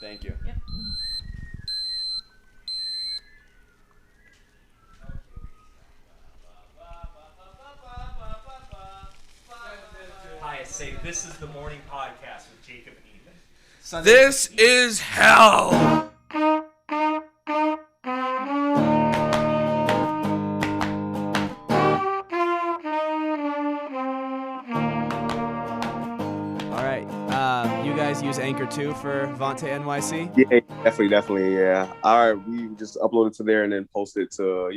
Thank you. Yep. Hi, say this is the morning podcast with Jacob and Ethan. This is hell. All right. You guys use Anchor too for Vonte NYC? Yeah, definitely, yeah. All right, we just upload it to there and then post it to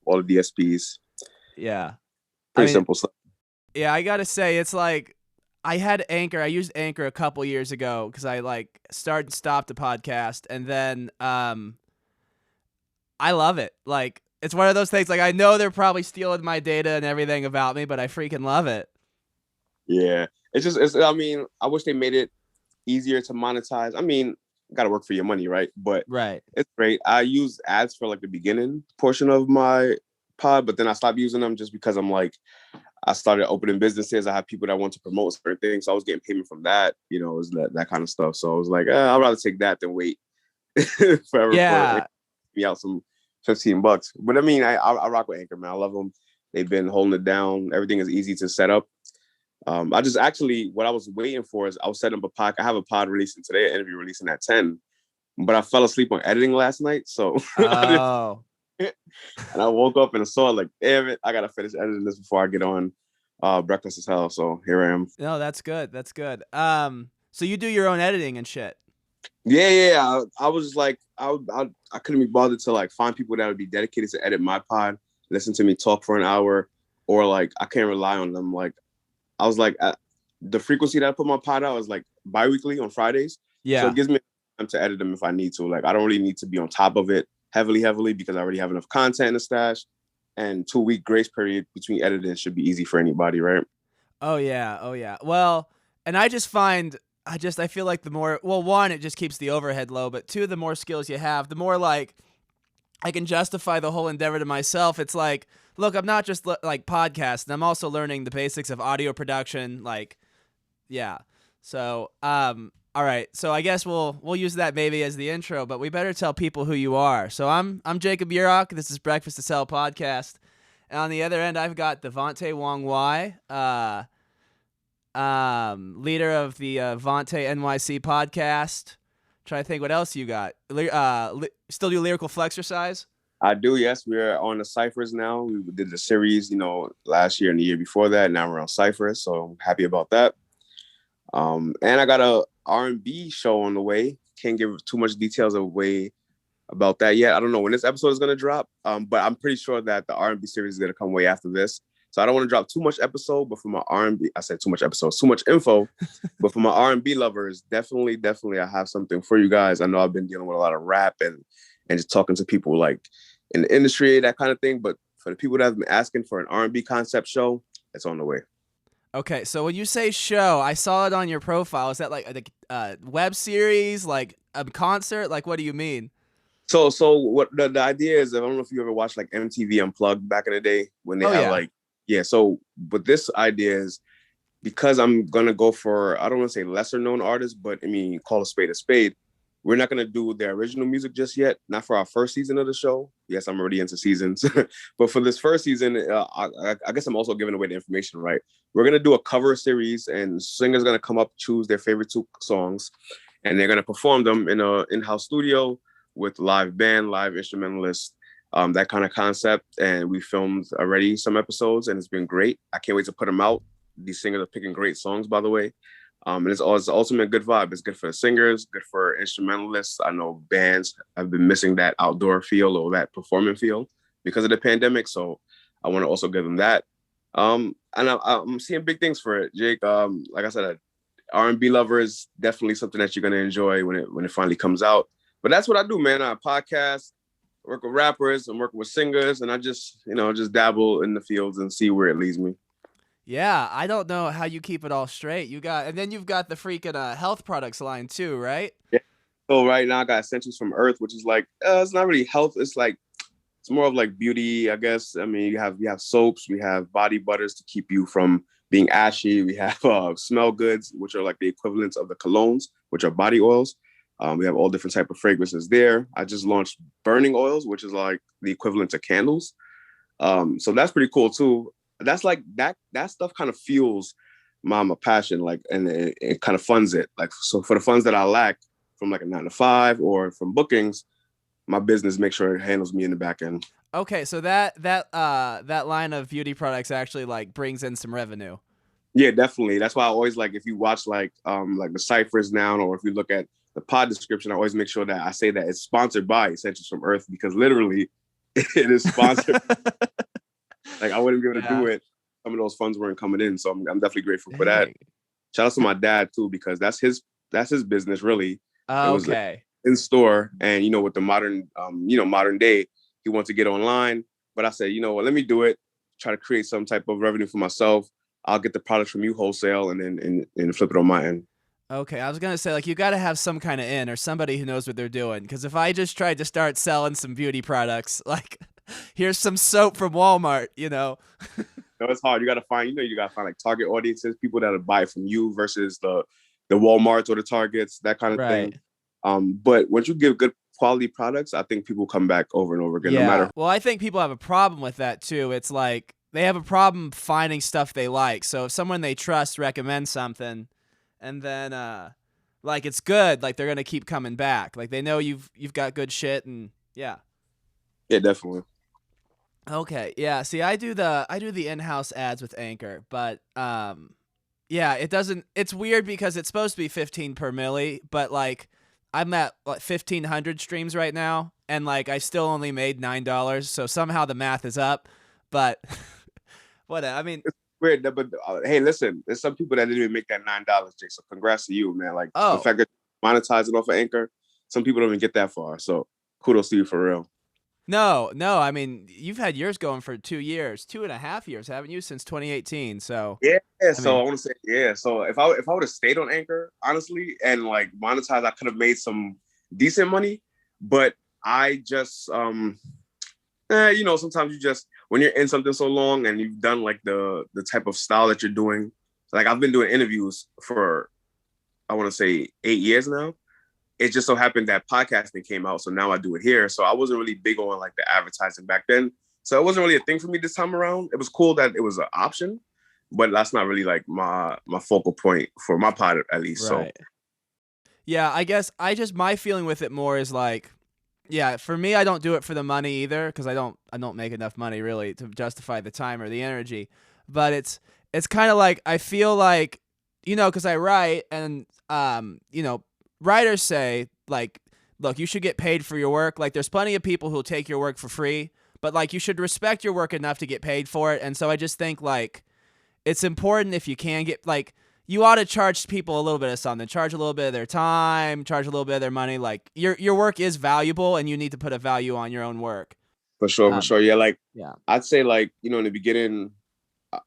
all the DSPs. Yeah. Pretty simple stuff. Yeah, I gotta say, it's like I had Anchor. I used Anchor a couple years ago because I like started and stopped a podcast, and then I love it. Like it's one of those things. Like I know they're probably stealing my data and everything about me, but I freaking love it. Yeah, it's. I mean, I wish they made it easier to monetize. I mean, got to work for your money, right? But Right. it's great. I use ads for like the beginning portion of my pod, but then I stopped using them just because I'm like, I started opening businesses. I have people that want to promote certain things, so I was getting payment from that. Is that kind of stuff. So I was like, I'd rather take that than wait forever Yeah. for me out some $15. But I mean, I rock with Anchor, man. I love them. They've been holding it down. Everything is easy to set up. I just actually, what I was waiting for is I was setting up a pod. I have a pod releasing today, an interview releasing at 10, but I fell asleep on editing last night. So, Oh. and I woke up and I saw like, damn it, I got to finish editing this before I get on Breakfast is Hell. So here I am. No, that's good. That's good. So you do your own editing and shit. Yeah. I was just like, I couldn't be bothered to like find people that would be dedicated to edit my pod, listen to me talk for an hour, or like, I can't rely on them. Like, I was like, the frequency that I put my pod out is like bi-weekly on Fridays. Yeah. So it gives me time to edit them if I need to. Like, I don't really need to be on top of it heavily because I already have enough content in the stash. And 2-week grace period between editing should be easy for anybody, right? Oh yeah. Oh yeah. Well, and I just find I feel like the more, well, one, it just keeps the overhead low, but two, the more skills you have, the more like I can justify the whole endeavor to myself. It's like, look, I'm not just like podcasting. I'm also learning the basics of audio production. Like, yeah. So, all right. So I guess we'll use that maybe as the intro, but we better tell people who you are. So I'm Jacob Urok. This is Breakfast to Sell podcast. And on the other end, I've got Devonté Wong Wai, leader of the Vonte NYC podcast. Try to think what else you got. Still do lyrical flexercise? I do, yes. We're on the Cyphers now. We did the series, last year and the year before that. Now we're on Cyphers, so I'm happy about that. And I got a R&B show on the way. Can't give too much details away about that yet. I don't know when this episode is going to drop, but I'm pretty sure that the R&B series is going to come way after this. So I don't want to drop too much episode, but for my R&B, I said too much episodes, too much info. But for my R&B lovers, definitely, I have something for you guys. I know I've been dealing with a lot of rap and just talking to people like in the industry, that kind of thing. But for the people that have been asking for an R&B concept show, it's on the way. Okay, so when you say show, I saw it on your profile. Is that like a web series, like a concert? Like, what do you mean? So what the idea is, I don't know if you ever watched like MTV Unplugged back in the day when they So but this idea is because I'm gonna go for, I don't want to say lesser known artists, but I mean, call a spade a spade. We're not gonna do their original music just yet. Not for our first season of the show. Yes, I'm already into seasons, but for this first season, I guess I'm also giving away the information, right? We're gonna do a cover series, and singers gonna come up, choose their favorite 2 songs, and they're gonna perform them in a in-house studio with live band, live instrumentalists, that kind of concept. And we filmed already some episodes, and it's been great. I can't wait to put them out. These singers are picking great songs, by the way. And it's ultimate good vibe. It's good for the singers, good for instrumentalists. I know bands have been missing that outdoor feel or that performing feel because of the pandemic. So I want to also give them that. And I'm seeing big things for it, Jake. Like I said, R&B lover is definitely something that you're gonna enjoy when it finally comes out. But that's what I do, man. I podcast, work with rappers, I'm working with singers, and I just dabble in the fields and see where it leads me. Yeah, I don't know how you keep it all straight. You've got the freaking health products line too, right? Yeah. So right now I got Essentials from Earth, which is like it's not really health. It's like it's more of like beauty, I guess. I mean, you have soaps, we have body butters to keep you from being ashy. We have smell goods, which are like the equivalents of the colognes, which are body oils. We have all different type of fragrances there. I just launched burning oils, which is like the equivalent to candles. So that's pretty cool too. That's like that stuff kind of fuels my passion, like, and it kind of funds it. Like, so for the funds that I lack from like a 9 to 5 or from bookings, my business makes sure it handles me in the back end. Okay, so that line of beauty products actually like brings in some revenue. Yeah, definitely. That's why I always like, if you watch like the ciphers now, or if you look at the pod description, I always make sure that I say that it's sponsored by Essentials from Earth, because literally it is sponsored. Like, I wouldn't be able to do it. Some of those funds weren't coming in, so I'm definitely grateful for that. Shout out to my dad too, because that's his business really. It was in store, and with the modern modern day, he wants to get online. But I said, let me do it. Try to create some type of revenue for myself. I'll get the products from you wholesale, and then and flip it on my end. Okay, I was gonna say, like, you got to have some kind of in, or somebody who knows what they're doing. Because if I just tried to start selling some beauty products, like, here's some soap from Walmart, No, it's hard. You gotta find like target audiences, people that'll buy from you versus the Walmarts or the Targets, that kind of thing. But once you give good quality products, I think people come back over and over again. Yeah. No matter. Well, I think people have a problem with that too. It's like they have a problem finding stuff they like. So if someone they trust recommends something, and then like it's good, like they're gonna keep coming back. Like they know you've got good shit, and yeah. Yeah, definitely. Okay, yeah. See, I do the in-house ads with Anchor, but yeah, it's weird because it's supposed to be 15 per milli, but like I'm at like 1,500 streams right now, and like I still only made $9, so somehow the math is up. But whatever. I mean, it's weird, but hey, listen, there's some people that didn't even make that $9, Jake. So congrats to you, man. Like the fact that monetizing off of Anchor, some people don't even get that far. So kudos to you for real. No. I mean, you've had yours going for 2 years, 2.5 years, haven't you? Since 2018. So yeah. I want to say, yeah. So if I would have stayed on Anchor, honestly, and like monetized, I could have made some decent money. But I just, sometimes you just, when you're in something so long and you've done like the type of style that you're doing, like I've been doing interviews for, I want to say 8 years now. It just so happened that podcasting came out, so now I do it here. So I wasn't really big on like the advertising back then. So it wasn't really a thing for me this time around. It was cool that it was an option, but that's not really like my focal point for my pod, at least. Right. So yeah, I guess my feeling with it more is like, yeah, for me, I don't do it for the money either, because I don't make enough money really to justify the time or the energy. But it's kind of like I feel like, because I write, and writers say, like, look, you should get paid for your work. Like, there's plenty of people who'll take your work for free, but like you should respect your work enough to get paid for it. And so I just think like it's important, if you can get, like, you ought to charge people a little bit of something, charge a little bit of their time, charge a little bit of their money. Like your work is valuable, and you need to put a value on your own work. For sure. Yeah. Like, I'd say like, in the beginning,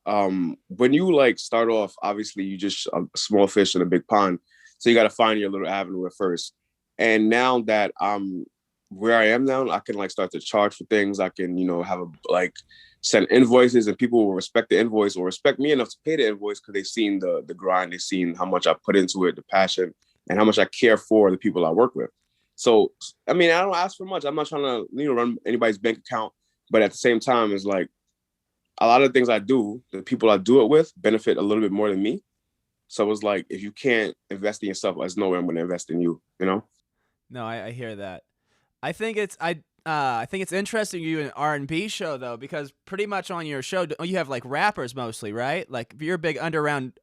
when you like start off, obviously you just a small fish in a big pond. So you got to find your little avenue at first. And now that I'm where I am now, I can like start to charge for things. I can, have send invoices, and people will respect the invoice or respect me enough to pay the invoice because they've seen the grind, they've seen how much I put into it, the passion, and how much I care for the people I work with. So, I mean, I don't ask for much. I'm not trying to, run anybody's bank account, but at the same time, it's like a lot of things I do, the people I do it with benefit a little bit more than me. So it's like, if you can't invest in yourself, there's no way I'm going to invest in you, No, I hear that. I think it's interesting you do an R&B show though, because pretty much on your show you have like rappers mostly, right? Like you're a big underground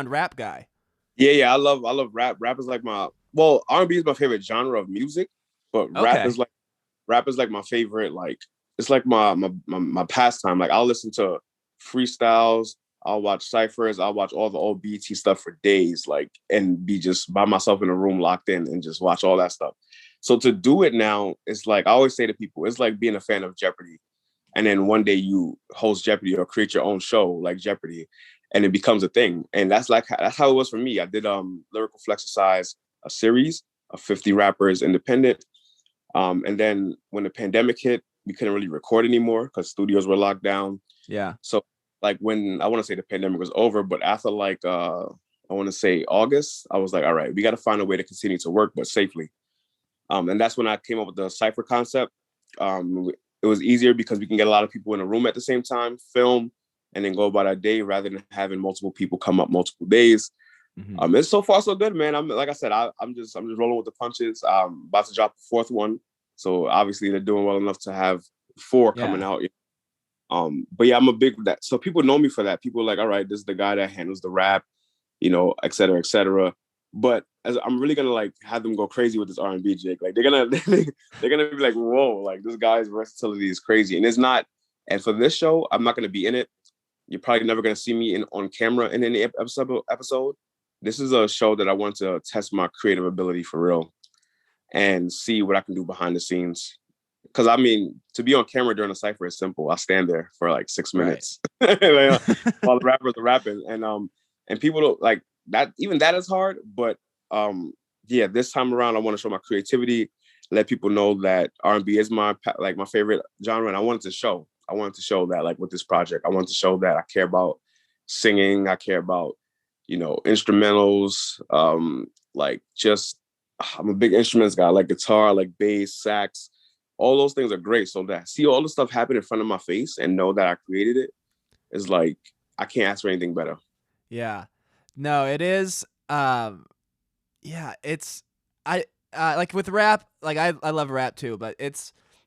rap guy. Yeah. I love rap. Rap is like R&B is my favorite genre of music, but rap is like my favorite. Like it's like my pastime. Like I'll listen to freestyles. I'll watch ciphers. I'll watch all the old BT stuff for days, like, and be just by myself in a room locked in and just watch all that stuff. So to do it now, it's like, I always say to people, it's like being a fan of Jeopardy. And then one day you host Jeopardy or create your own show like Jeopardy, and it becomes a thing. And that's how it was for me. I did Lyrical Flexercise, a series of 50 rappers independent. And then when the pandemic hit, we couldn't really record anymore because studios were locked down. Yeah. So like when I want to say the pandemic was over, but after like I want to say August, I was like, all right, we got to find a way to continue to work, but safely. And that's when I came up with the cipher concept. It was easier because we can get a lot of people in a room at the same time, film, and then go about our day rather than having multiple people come up multiple days. It's so far so good, man. I'm like I said, I'm just rolling with the punches. About to drop the fourth one, so obviously they're doing well enough to have four coming out. But yeah, I'm a big that. So people know me for that. People are like, all right, this is the guy that handles the rap, et cetera, et cetera. But as I'm really gonna like have them go crazy with this R&B, Jake. Like they're gonna be like, whoa, like this guy's versatility is crazy, and it's not. And for this show, I'm not gonna be in it. You're probably never gonna see me on camera in any episode. This is a show that I want to test my creative ability for real, and see what I can do behind the scenes. Because I mean, to be on camera during a cipher is simple. I stand there for like 6 minutes while the rappers are rapping, and people don't like that. Even that is hard, but yeah, this time around, I want to show my creativity, let people know that R&B is my favorite genre, and I wanted to show that like with this project, I wanted to show that I care about singing, I care about instrumentals, like just I'm a big instruments guy, like guitar, like bass, sax. All those things are great. So that see all the stuff happen in front of my face and know that I created it is like, I can't ask for anything better. Yeah. No, it is. Yeah, it's, like with rap, like I love rap too, but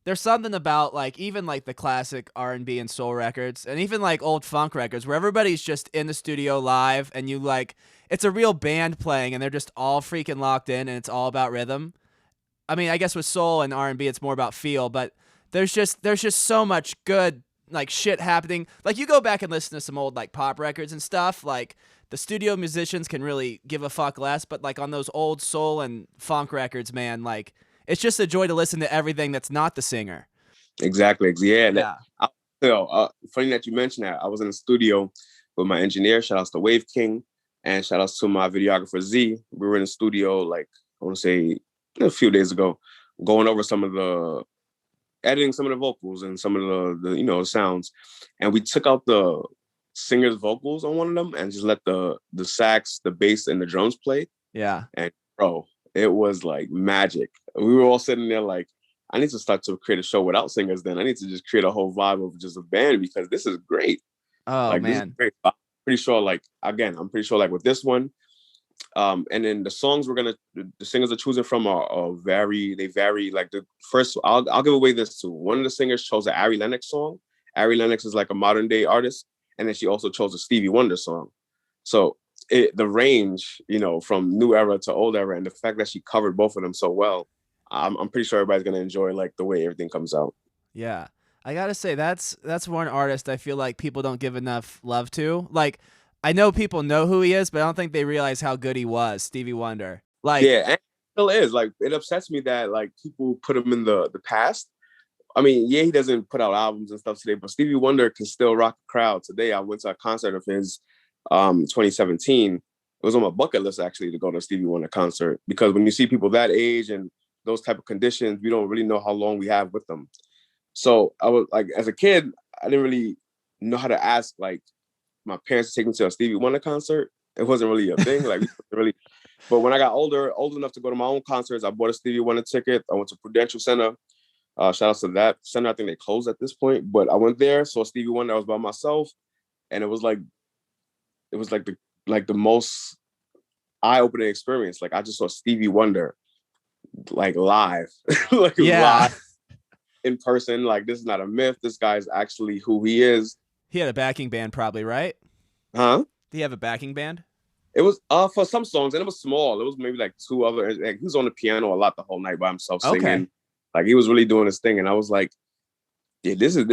there's something about like, even like the classic R&B and soul records and even like old funk records where everybody's just in the studio live and you like, it's a real band playing and they're just all freaking locked in and it's all about rhythm. I mean, I guess with soul and R&B, it's more about feel, but there's just so much good like shit happening. Like you go back and listen to some old like pop records and stuff. Like the studio musicians can really give a fuck less, but like on those old soul and funk records, man, like it's just a joy to listen to everything that's not the singer. Exactly. Yeah. Yeah. Funny that you mentioned that. I was in the studio with my engineer. Shout outs to Wave King, and shout outs to my videographer Z. We were in the studio like I want to say a few days ago, going over editing some of the vocals and some of the sounds, and we took out the singer's vocals on one of them and just let the sax, the bass, and the drums play. Yeah. And bro, it was like magic. We were all sitting there like, I need to start to create a show without singers. Then I need to just create a whole vibe of just a band because this is great. Oh like, man, this is great. I'm pretty sure like with this one. And then the songs the singers are choosing from they vary. Like the first, I'll give away this too. One of the singers chose an Ari Lennox song. Ari Lennox is like a modern day artist, and then she also chose a Stevie Wonder song. So the range, from new era to old era, and the fact that she covered both of them so well, I'm pretty sure everybody's gonna enjoy like the way everything comes out. Yeah, I gotta say that's one artist I feel like people don't give enough love to. Like, I know people know who he is, but I don't think they realize how good he was, Stevie Wonder. Like, yeah, and it still is. Like, it upsets me that like people put him in the past. I mean, yeah, he doesn't put out albums and stuff today, but Stevie Wonder can still rock a crowd today. I went to a concert of his, 2017. It was on my bucket list actually to go to a Stevie Wonder concert because when you see people that age and those type of conditions, we don't really know how long we have with them. So I was like, as a kid, I didn't really know how to ask like my parents to take me to a Stevie Wonder concert. It wasn't really a thing, like really. But when I got old enough to go to my own concerts, I bought a Stevie Wonder ticket. I went to Prudential Center. Shout out to that center. I think they closed at this point, but I went there, saw Stevie Wonder. I was by myself, and it was like the most eye-opening experience. Like I just saw Stevie Wonder like live, live in person. Like this is not a myth. This guy is actually who he is. He had a backing band, probably, right? Huh? Did he have a backing band? It was for some songs, and it was small. It was maybe like two other. Like, he was on the piano a lot the whole night by himself singing. Okay. Like he was really doing his thing, and I was like, "Yeah, this is it.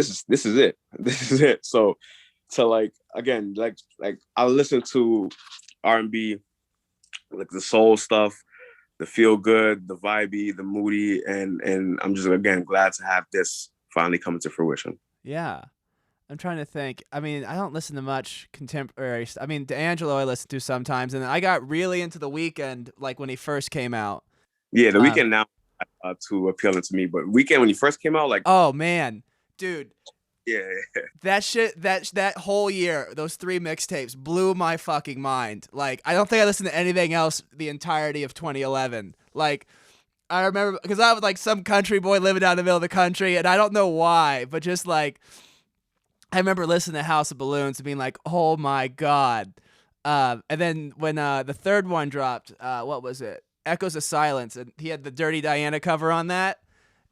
This is it." So, like again, like I listen to R&B, like the soul stuff, the feel good, the vibey, the moody, and I'm just again glad to have this finally come to fruition. Yeah. I'm trying to think. I mean, I don't listen to much contemporary. I mean, D'Angelo I listen to sometimes, and I got really into The Weeknd like when he first came out. Yeah, The Weeknd now too appealing to me, but Weeknd when he first came out, like, oh man, dude, Yeah. That shit, that whole year, those 3 mixtapes blew my fucking mind. Like, I don't think I listened to anything else the entirety of 2011. Like, I remember, because I was like some country boy living out in the middle of the country, and I don't know why, but just like, I remember listening to House of Balloons and being like, oh my God. And then when the third one dropped, what was it? Echoes of Silence, and he had the Dirty Diana cover on that.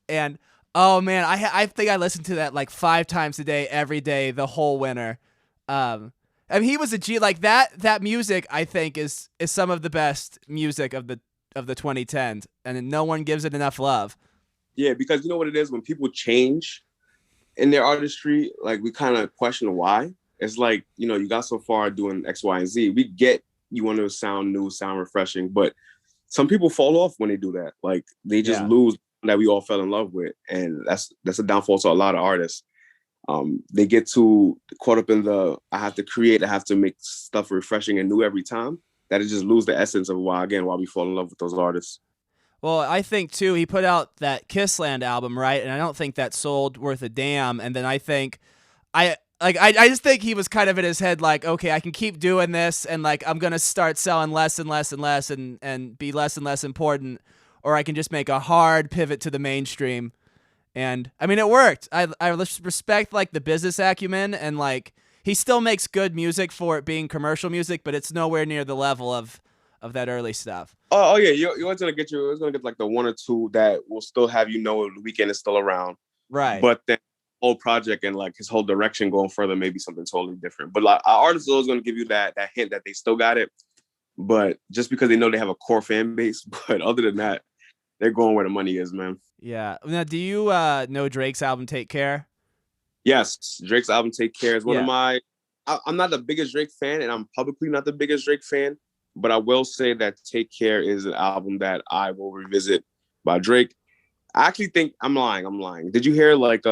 And oh man, I think I listened to that like 5 times a day, every day, the whole winter. I mean, he was a G. Like that music, I think is some of the best music of the 2010s, and no one gives it enough love. Yeah, because you know what it is, when people change in their artistry, like we kind of question why. It's like, you know, you got so far doing X, Y, and Z. We get you want to sound new, sound refreshing, but some people fall off when they do that. Like they just lose that we all fell in love with, and that's a downfall to a lot of artists. They get too caught up in the I have to create, I have to make stuff refreshing and new every time, that it just lose the essence of why we fall in love with those artists. Well, I think too, he put out that Kissland album, right? And I don't think that sold worth a damn. And then I think I just think he was kind of in his head like, okay, I can keep doing this, and like I'm gonna start selling less and less and less, and be less and less important, or I can just make a hard pivot to the mainstream. And I mean, it worked. I respect like the business acumen, and like he still makes good music for it being commercial music, but it's nowhere near the level of that early stuff. Oh yeah, it's gonna get like the 1 or 2 that will still have, you know, the weekend is still around, right? But then whole project and like his whole direction going further, maybe something totally different. But like our artists are always going to give you that hint that they still got it, but just because they know they have a core fan base. But other than that, they're going where the money is, man. Yeah. Now, do you know Drake's album Take Care? Yes, Drake's album Take Care is one of my. I'm not the biggest Drake fan, and I'm publicly not the biggest Drake fan, but I will say that Take Care is an album that I will revisit by Drake. I actually think I'm lying. Did you hear like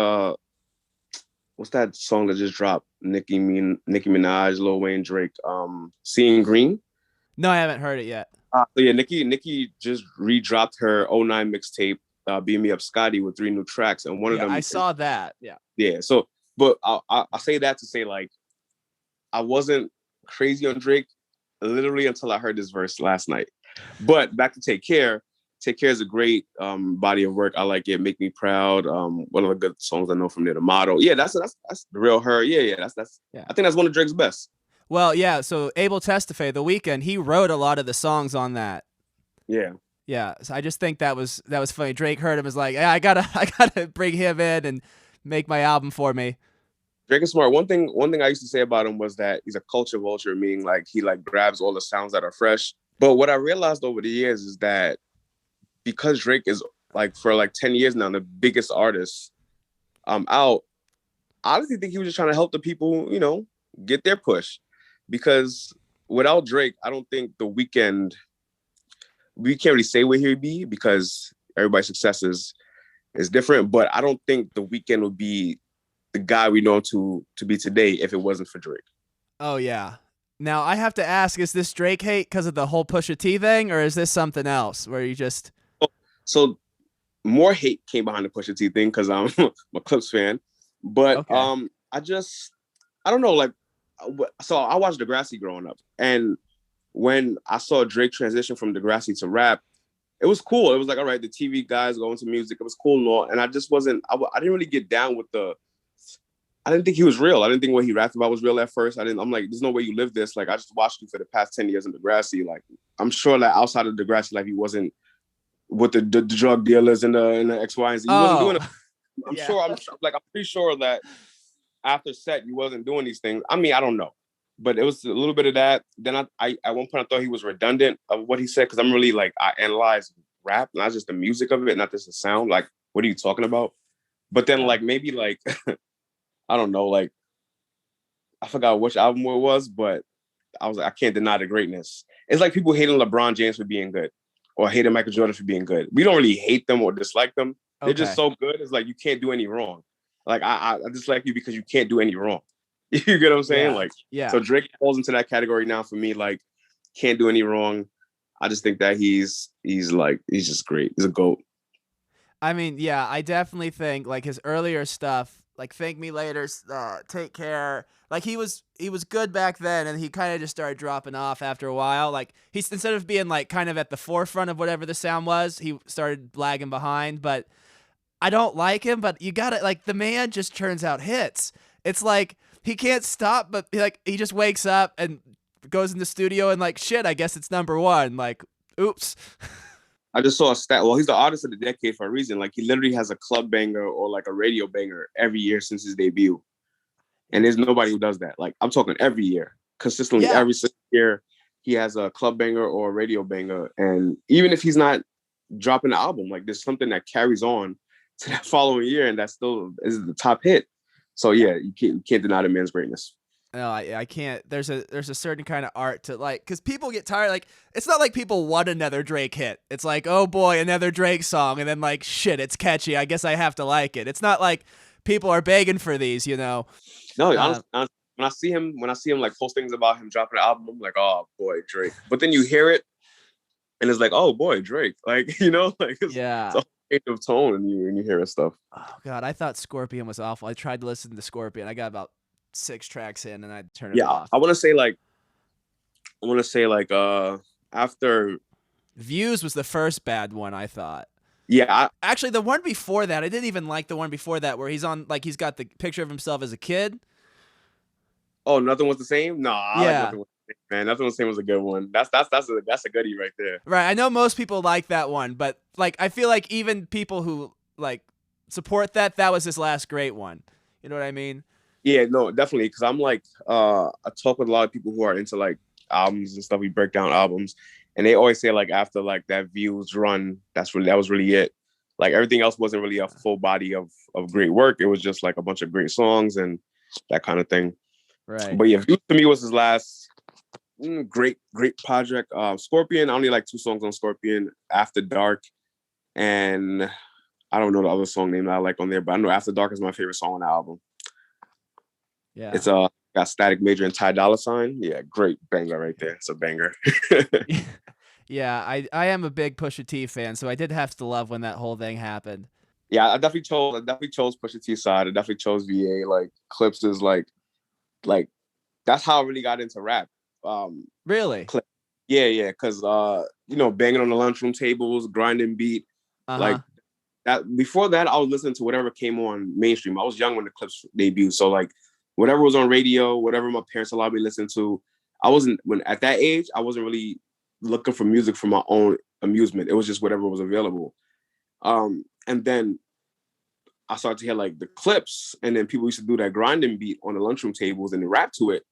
what's that song that just dropped? Nicki Minaj, Lil Wayne, Drake. Seeing Green. No, I haven't heard it yet. So yeah, Nicki just re-dropped her '09 mixtape, "Beat Me Up, Scotty," with 3 new tracks, and one of them. I saw that. Yeah. Yeah. So, but I say that to say like, I wasn't crazy on Drake literally until I heard this verse last night. But back to Take Care. Take Care is a great body of work. I like it. Make Me Proud. One of the good songs I know from there. The Motto. Yeah, that's the real her. Yeah. That's. Yeah. I think that's one of Drake's best. Well, yeah. So Abel Tesfaye, The Weeknd, he wrote a lot of the songs on that. Yeah. Yeah. So I just think that was funny. Drake heard him, was like, yeah, I gotta bring him in and make my album for me. Drake is smart. One thing I used to say about him was that he's a culture vulture, meaning like he like grabs all the sounds that are fresh. But what I realized over the years is that because Drake is like for like 10 years now the biggest artist out, I honestly think he was just trying to help the people, you know, get their push. Because without Drake, I don't think The Weeknd, we can't really say where he'd be because everybody's success is different. But I don't think The Weeknd would be the guy we know to be today if it wasn't for Drake. Oh yeah. Now I have to ask: is this Drake hate because of the whole Pusha T thing, or is this something else where you just? So more hate came behind the Pusha T thing because I'm a Clips fan, but okay. I don't know, like, so I watched Degrassi growing up, and when I saw Drake transition from Degrassi to rap, it was cool. It was like, all right, the TV guys go into music. It was cool and all, and I just wasn't. I didn't really get down with I didn't think he was real. I didn't think what he rapped about was real at first. I'm like, there's no way you live this. Like, I just watched you for the past 10 years in Degrassi. Like, I'm sure that outside of Degrassi, like, he wasn't with the drug dealers and the X, Y, and Z. He wasn't doing it. I'm pretty sure that after set, he wasn't doing these things. I mean, I don't know. But it was a little bit of that. Then I at one point, I thought he was redundant of what he said, because I'm really, like, I analyze rap, not just the music of it, not just the sound. Like, what are you talking about? But then, like, maybe, like... I don't know, like, I forgot which album it was, but I was like, I can't deny the greatness. It's like people hating LeBron James for being good, or hating Michael Jordan for being good. We don't really hate them or dislike them. Okay. They're just so good. It's like, you can't do any wrong. Like, I dislike you because you can't do any wrong. You get what I'm saying? Yeah. Like, yeah. So Drake falls into that category now for me. Like, can't do any wrong. I just think that he's just great. He's a GOAT. I mean, yeah, I definitely think like his earlier stuff, like Thank Me Later, Take Care. Like he was good back then, and he kind of just started dropping off after a while. Like he's instead of being like kind of at the forefront of whatever the sound was, he started lagging behind. But I don't like him. But you gotta like the man just turns out hits. It's like he can't stop, but he just wakes up and goes in the studio and like shit. I guess it's number one. Like oops. I just saw a stat. Well, he's the artist of the decade for a reason. Like he literally has a club banger or like a radio banger every year since his debut. And there's nobody who does that. Like I'm talking every year, consistently every single year, he has a club banger or a radio banger. And even if he's not dropping an album, like there's something that carries on to that following year, and that still is the top hit. So yeah, you can't deny the man's greatness. No, I can't. There's a certain kind of art to like, because people get tired. Like it's not like people want another Drake hit. It's like, oh boy, another Drake song, and then like shit, it's catchy. I guess I have to like it. It's not like people are begging for these, you know. No, honestly, when I see him like post things about him dropping an album, I'm like, oh boy, Drake. But then you hear it, and it's like, oh boy, Drake. Like you know, like it's a change of tone, and you hear his stuff. Oh god, I thought Scorpion was awful. I tried to listen to Scorpion. I got about 6 tracks in and I turned it off. I want to say like after Views was the first bad one, I thought. Yeah. Actually, the one before that, I didn't even like the one before that where he's on like he's got the picture of himself as a kid. Oh, Nothing Was the Same? No, I like Nothing Was the Same, man. Nothing Was the Same was a good one. That's a goodie right there. Right. I know most people like that one, but like I feel like even people who like support that was his last great one. You know what I mean? Yeah, no, definitely. Because I'm like, I talk with a lot of people who are into like albums and stuff. We break down albums, and they always say like after like that Views run, that was really it. Like everything else wasn't really a full body of great work. It was just like a bunch of great songs and that kind of thing. Right. But yeah, Views to me was his last great project. Scorpion, I only like 2 songs on Scorpion: After Dark, and I don't know the other song name that I like on there, but I know After Dark is my favorite song on the album. Yeah, it's got Static Major and Ty Dolla $ign. Yeah, great banger right there. It's a banger. Yeah, I am a big Pusha T fan, so I did have to love when that whole thing happened. Yeah, I definitely chose Pusha T's side. I definitely chose VA. Like Clips is like that's how I really got into rap. Really? Yeah, because banging on the lunchroom tables, grinding beat, like that. Before that, I was listening to whatever came on mainstream. I was young when the Clips debuted, so like whatever was on radio, whatever my parents allowed me to listen to. At that age, I wasn't really looking for music for my own amusement. It was just whatever was available. And then I started to hear like the Clips, and then people used to do that grinding beat on the lunchroom tables and they rap to it.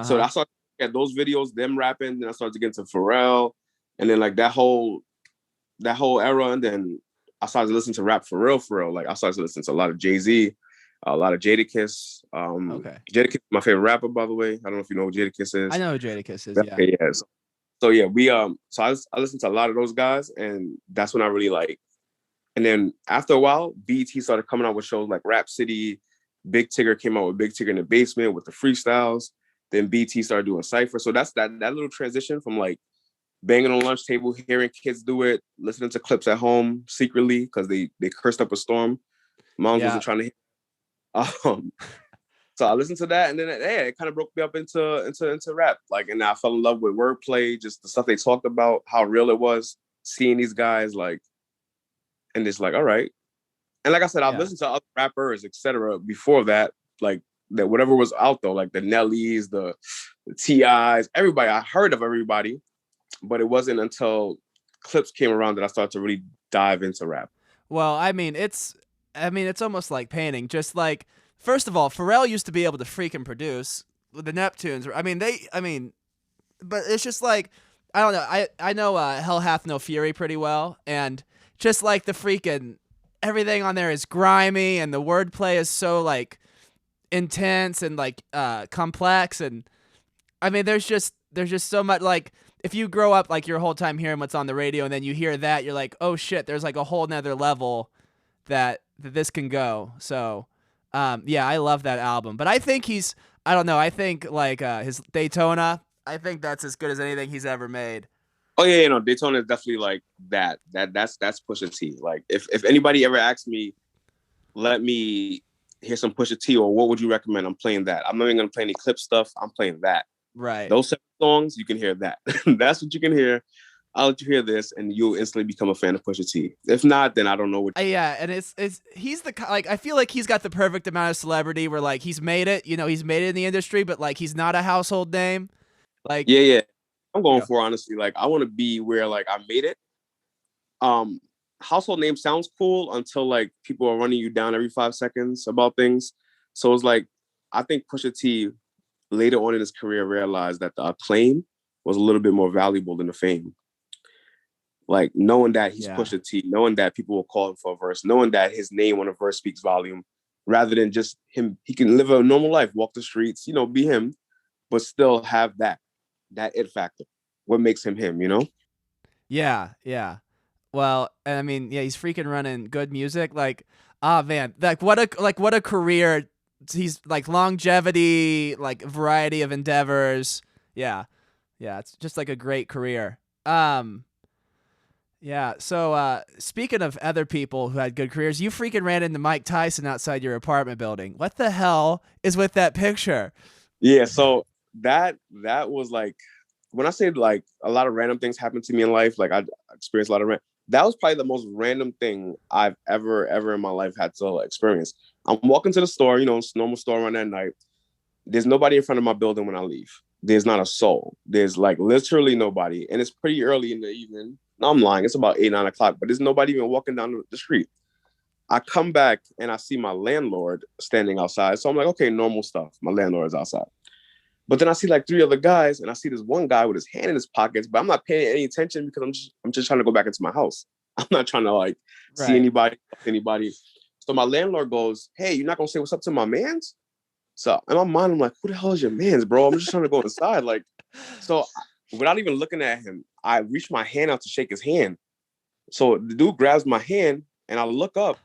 So I started to get those videos, them rapping. Then I started to get into Pharrell, and then like that whole era. And then I started to listen to rap for real. Like I started to listen to a lot of Jay-Z, a lot of Jadakiss. Jadakiss is my favorite rapper, by the way. I don't know if you know who Jadakiss is. I know who Jadakiss is. Yeah. Okay, yeah. So yeah, I listened to a lot of those guys, and that's when I really like. And then after a while, BET started coming out with shows like Rap City. Big Tigger came out with Big Tigger in the Basement with the freestyles. Then BET started doing Cypher. So that's that little transition from like banging on lunch table, hearing kids do it, listening to Clips at home secretly because they cursed up a storm. Moms wasn't trying to hear. So I listened to that, and then it kind of broke me up into rap. Like, and I fell in love with wordplay, just the stuff they talked about, how real it was, seeing these guys like, and it's like, all right. And like I said, I've listened to other rappers, etc. before that, like that whatever was out though, like the Nellies, the T.I.s, everybody. I heard of everybody, but it wasn't until Clips came around that I started to really dive into rap. Well, I mean, it's almost like painting. Just like, first of all, Pharrell used to be able to freaking produce with the Neptunes. But it's just like, I don't know. I know Hell Hath No Fury pretty well, and just like the freaking everything on there is grimy, and the wordplay is so like intense and like complex, and I mean, there's just so much. Like, if you grow up like your whole time hearing what's on the radio, and then you hear that, you're like, oh shit, there's like a whole nother level that this can go. So. Yeah, I love that album, but I think I think like his Daytona, I think that's as good as anything he's ever made. Oh yeah, Daytona is definitely like that. That's Pusha T. Like if anybody ever asks me, let me here's some Pusha T, or what would you recommend? I'm playing that. I'm not even gonna play any clip stuff. I'm playing that. Right. Those 7 songs, you can hear that. That's what you can hear. I'll let you hear this, and you'll instantly become a fan of Pusha T. If not, then I don't know what. Yeah, and he's the like, I feel like he's got the perfect amount of celebrity where like he's made it, he's made it in the industry, but like he's not a household name. Like Yeah. I'm going for, honestly, like I want to be where like I made it. Household name sounds cool until like people are running you down every 5 seconds about things. So it's like, I think Pusha T later on in his career realized that the acclaim was a little bit more valuable than the fame. Like knowing that he's Pusha T, knowing that people will call him for a verse, knowing that his name on a verse speaks volume, rather than just him. He can live a normal life, walk the streets, be him, but still have that it factor. What makes him him, Yeah. Well, and I mean, he's freaking running good music. Like, man, like what a career. He's like longevity, like variety of endeavors. Yeah, it's just like a great career. Yeah. So, speaking of other people who had good careers, you freaking ran into Mike Tyson outside your apartment building. What the hell is with that picture? Yeah. So that was like, when I say like a lot of random things happen to me in life, like I experienced a lot of that was probably the most random thing I've ever in my life had to experience. I'm walking to the store, normal store around that night. There's nobody in front of my building when I leave. There's not a soul. There's like literally nobody. And it's pretty early in the evening. No, I'm lying. It's about 8, 9 o'clock, but there's nobody even walking down the street. I come back and I see my landlord standing outside. So I'm like, okay, normal stuff. My landlord is outside. But then I see like 3 other guys, and I see this one guy with his hand in his pockets, but I'm not paying any attention because I'm just trying to go back into my house. I'm not trying to like see anybody. So my landlord goes, "Hey, you're not gonna say what's up to my mans?" So in my mind, I'm like, "Who the hell is your mans, bro? I'm just trying to go inside." Like, so without even looking at him, I reach my hand out to shake his hand. So the dude grabs my hand, and I look up,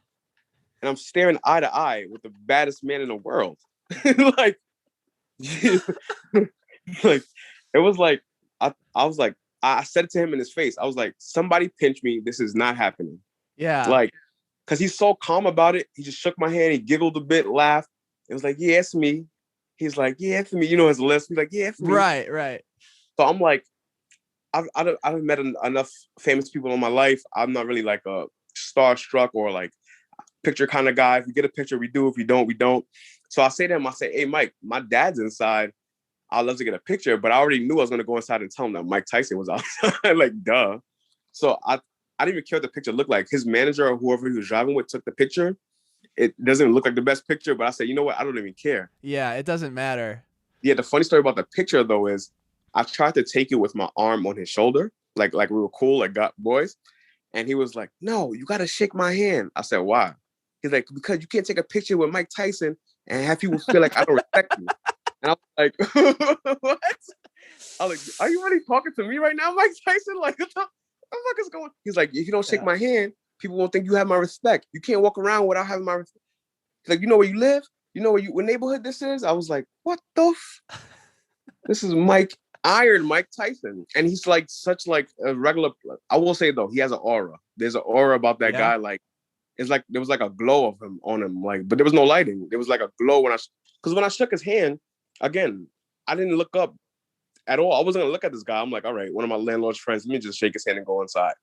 and I'm staring eye to eye with the baddest man in the world. Like. Like it was like I was like, I said it to him in his face. I was like, somebody pinch me. This is not happening. Yeah. Like, because he's so calm about it. He just shook my hand. He giggled a bit, laughed. It was like, yeah, it's me. He's like, yeah, it's me. His list. He's like, yeah, it's me. Right. So I'm like, I've met enough famous people in my life. I'm not really like a starstruck or like picture kind of guy. If we get a picture, we do. If we don't, we don't. So I say to him, I say, "Hey, Mike, my dad's inside. I'd love to get a picture," but I already knew I was going to go inside and tell him that Mike Tyson was outside. Like, duh. So I didn't even care what the picture looked like. His manager or whoever he was driving with took the picture. It doesn't look like the best picture, but I said, you know what? I don't even care. Yeah, it doesn't matter. Yeah, the funny story about the picture, though, is I tried to take it with my arm on his shoulder, like we were cool, like got boys. And he was like, "No, you got to shake my hand." I said, "Why?" He's like, "Because you can't take a picture with Mike Tyson and have people feel like I don't respect you." And I was like, "What?" I was like, "Are you really talking to me right now, Mike Tyson? Like, what the fuck is going?" He's like, "If you don't shake my hand, people won't think you have my respect. You can't walk around without having my respect." He's like, "You know where you live? You know what neighborhood this is?" I was like, "What the This is Mike Tyson." And he's like such like a regular. I will say though, he has an aura. There's an aura about that guy. Like, it's like there was like a glow of him on him. Like, but there was no lighting. There was like a glow because when I shook his hand, again, I didn't look up at all. I wasn't gonna look at this guy. I'm like, all right, one of my landlord's friends. Let me just shake his hand and go inside.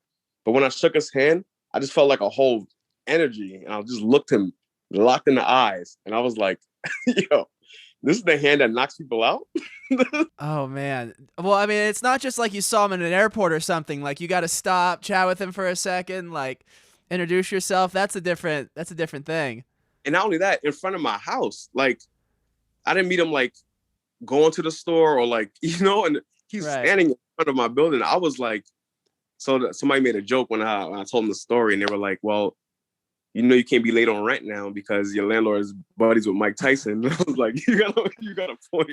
But when I shook his hand, I just felt like a whole energy, and I just looked him locked in the eyes, and I was like, yo. This is the hand that knocks people out. Oh man. Well, I mean, it's not just like you saw him in an airport or something. Like you got to stop, chat with him for a second, like introduce yourself. That's a different thing. And not only that, in front of my house, like I didn't meet him like going to the store or like, and he's standing in front of my building. I was like, somebody made a joke when I told them the story, and they were like, "Well, you can't be late on rent now because your landlord is buddies with Mike Tyson." I was like, you got a point.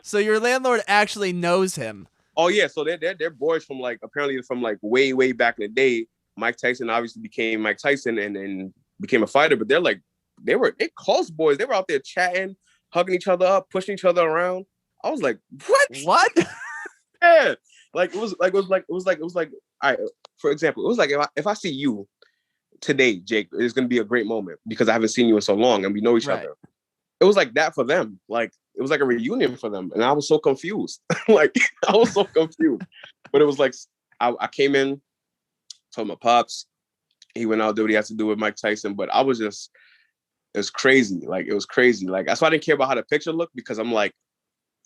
So your landlord actually knows him. Oh yeah, so they're boys from like apparently from like way back in the day. Mike Tyson obviously became Mike Tyson and became a fighter, but they close boys. They were out there chatting, hugging each other up, pushing each other around. I was like, what? Yeah, like it was like all right. For example, it was like if I see you today, Jake, it's gonna be a great moment because I haven't seen you in so long and we know each Right. other. It was like that for them. Like it was like a reunion for them, and I was so confused. Like I was so confused. But it was like I came in, told my pops. He went out, did what he had to do with Mike Tyson. But I was just, it was crazy. Like it was crazy. Like that's why I didn't care about how the picture looked because I'm like,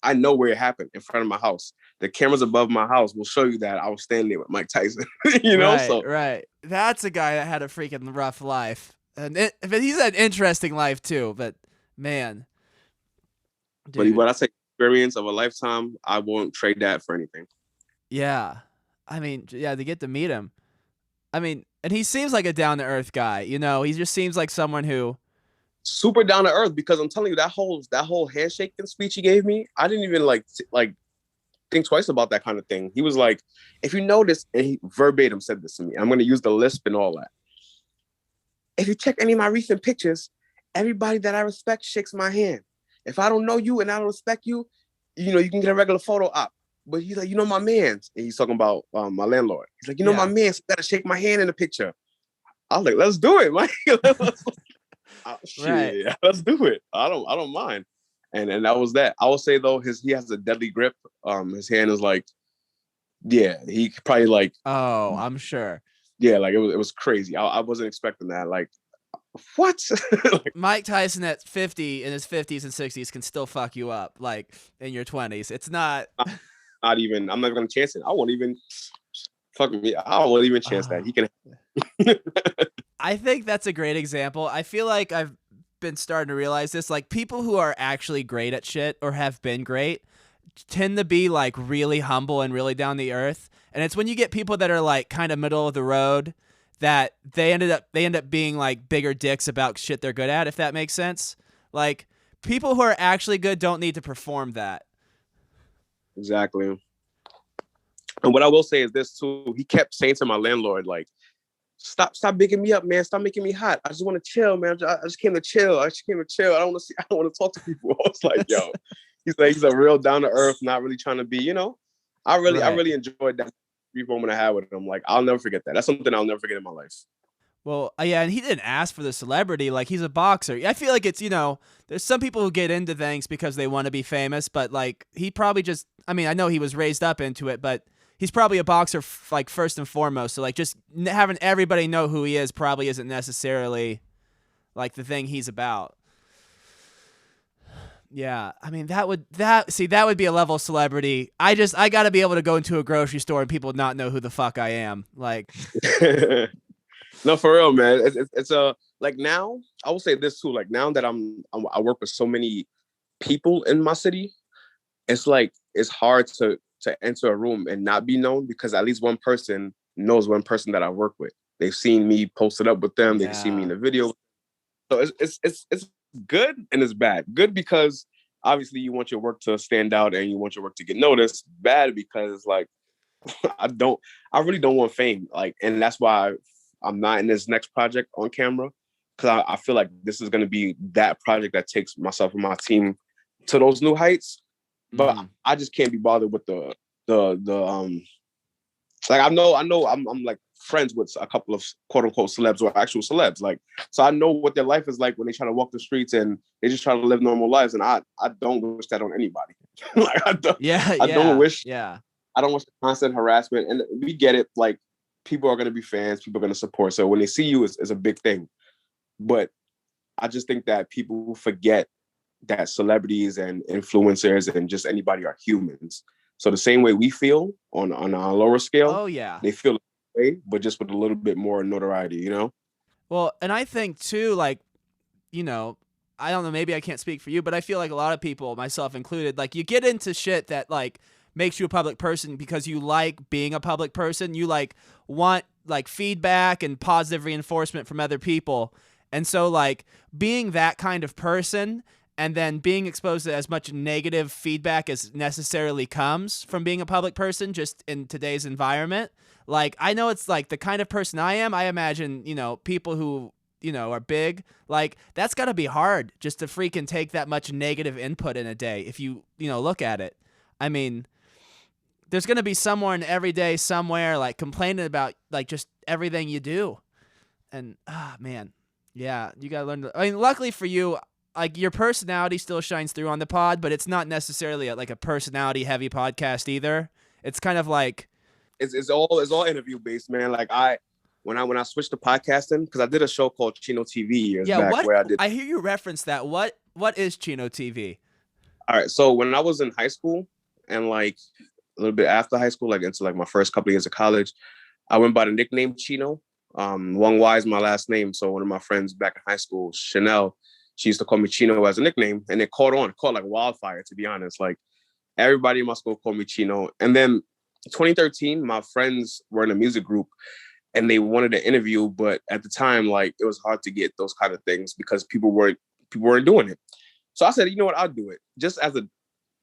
I know where it happened in front of my house. The cameras above my house will show you that I was standing there with Mike Tyson. You know, right, so right. That's a guy that had a freaking rough life, but he's had an interesting life too. But man, but dude. when I say experience of a lifetime, I won't trade that for anything. Yeah. I mean, yeah, to get to meet him. I mean, and he seems like a down to earth guy, you know. He just seems like someone who super down to earth because I'm telling you that whole handshaking speech he gave me, I didn't even like think twice about that kind of thing. He was like, if you notice, and he verbatim said this to me, I'm going to use the lisp and all that. If you check any of my recent pictures, everybody that I respect shakes my hand. If I don't know you and I don't respect you, you know, you can get a regular photo op. But he's like, you know, my man's, and he's talking about my landlord. He's like, you know, my man's got to shake my hand in the picture. I was like, let's do it, man. Shit, right. Let's do it. I don't mind. And that was that. I would say though, he has a deadly grip. His hand is like, yeah, he probably like. Oh, I'm sure. Yeah, like it was crazy. I wasn't expecting that. Like, what? Like, Mike Tyson at 50 in his 50s and 60s can still fuck you up like in your 20s. It's not even. I'm not gonna chance it. I won't even. Fuck me. I won't even chance that. He can. I think that's a great example. I feel like I've been starting to realize this. Like people who are actually great at shit or have been great tend to be like really humble and really down to earth. And it's when you get people that are like kind of middle of the road that they end up being like bigger dicks about shit they're good at, if that makes sense. Like people who are actually good don't need to perform that. Exactly. And what I will say is this too. He kept saying to my landlord, like, stop bigging me up, man. Stop making me hot. I just want to chill, man. I just came to chill. I don't want to talk to people. I was like, yo, he's a real down to earth, not really trying to be, you know. I really enjoyed that brief moment I had with him. Like, I'll never forget that. That's something I'll never forget in my life. Well, yeah, and he didn't ask for the celebrity. Like, he's a boxer. I feel like it's, you know, there's some people who get into things because they want to be famous, but like he probably just, I mean, I know he was raised up into it, but he's probably a boxer, like, first and foremost. So, like, just having everybody know who he is probably isn't necessarily, like, the thing he's about. Yeah, I mean, that would be a level of celebrity. I got to be able to go into a grocery store and people not know who the fuck I am. Like, no, for real, man. It's like now, I will say this too. Like now that I work with so many people in my city, it's like, it's hard to enter a room and not be known because at least one person knows one person that I work with. They've seen me posted up with them. They've seen me in the video. So it's good and it's bad. Good because obviously you want your work to stand out and you want your work to get noticed. Bad because like I really don't want fame. Like, and that's why I'm not in this next project on camera because I feel like this is going to be that project that takes myself and my team to those new heights. But I just can't be bothered with the like I know I'm like friends with a couple of quote unquote celebs or actual celebs, like, so I know what their life is like when they try to walk the streets and they just try to live normal lives, and I don't wish that on anybody. Like I don't wish constant harassment, and we get it. Like people are going to be fans, people are going to support, so when they see you, it's a big thing. But I just think that people forget that celebrities and influencers and just anybody are humans. So the same way we feel on a lower scale, they feel the way, but just with a little bit more notoriety, you know? Well, and I think too, like, you know, I don't know, maybe I can't speak for you, but I feel like a lot of people, myself included, like you get into shit that like makes you a public person because you like being a public person. You like want like feedback and positive reinforcement from other people. And so like being that kind of person and then being exposed to as much negative feedback as necessarily comes from being a public person just in today's environment. Like, I know it's like the kind of person I am. I imagine, you know, people who, you know, are big, like that's got to be hard just to freaking take that much negative input in a day. If you know, look at it. I mean, there's going to be someone every day somewhere like complaining about like just everything you do. And man, yeah, you gotta learn. I mean, luckily for you, like your personality still shines through on the pod, but it's not necessarily like a personality heavy podcast either. It's kind of like it's all interview based, man. Like when I switched to podcasting, because I did a show called Chino TV years yeah. back What where I did. I hear you reference that. What is Chino TV? All right, so when I was in high school and like a little bit after high school, like into like my first couple of years of college, I went by the nickname Chino. Wang Wai is my last name. So one of my friends back in high school, Chanel, she used to call me Chino as a nickname, and it caught like wildfire. To be honest, like everybody in my school called me Chino. And then 2013, my friends were in a music group, and they wanted an interview, but at the time, like it was hard to get those kind of things because people weren't doing it. So I said, you know what, I'll do it just as a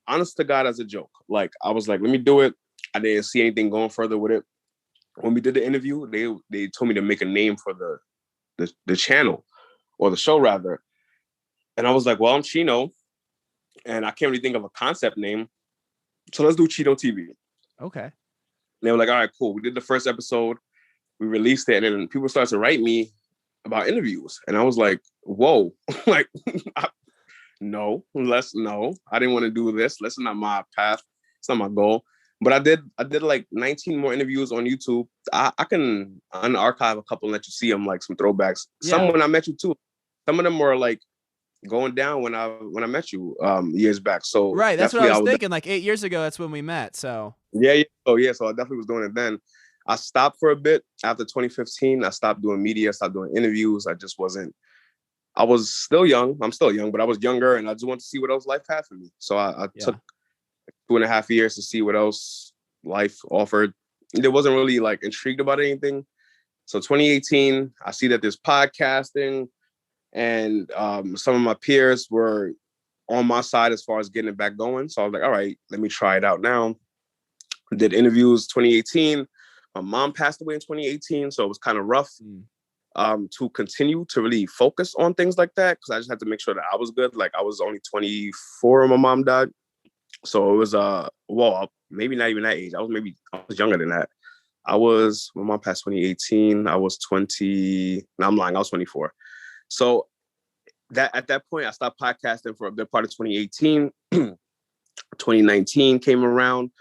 honest to God as a joke. Like I was like, let me do it. I didn't see anything going further with it. When we did the interview, they told me to make a name for the channel or the show rather. And I was like, well, I'm Chino and I can't really think of a concept name. So let's do Chino TV. Okay. And they were like, all right, cool. We did the first episode. We released it. And then people started to write me about interviews. And I was like, whoa, like, no. I didn't want to do this. That's not my path. It's not my goal. But I did like 19 more interviews on YouTube. I can unarchive a couple and let you see them, like some throwbacks. Yeah. Some when I met you too. Some of them were like going down when I met you years back. So right, that's what I was thinking. Like 8 years ago, that's when we met. So yeah. Oh yeah. So I definitely was doing it then. I stopped for a bit after 2015. I stopped doing media, stopped doing interviews. I was still young. I'm still young, but I was younger and I just wanted to see what else life had for me. So I took 2.5 years to see what else life offered. There wasn't really like intrigued about anything. So 2018, I see that there's podcasting and some of my peers were on my side as far as getting it back going. So I was like, all right, let me try it out now. I did interviews 2018. My mom passed away in 2018. So it was kind of rough to continue to really focus on things like that because I just had to make sure that I was good. Like I was only 24 when my mom died. So it was maybe not even that age. I was younger than that. My mom passed 2018. I was 20. No, I'm lying. I was 24. So that at that point, I stopped podcasting for a good part of 2018. 2019 came around.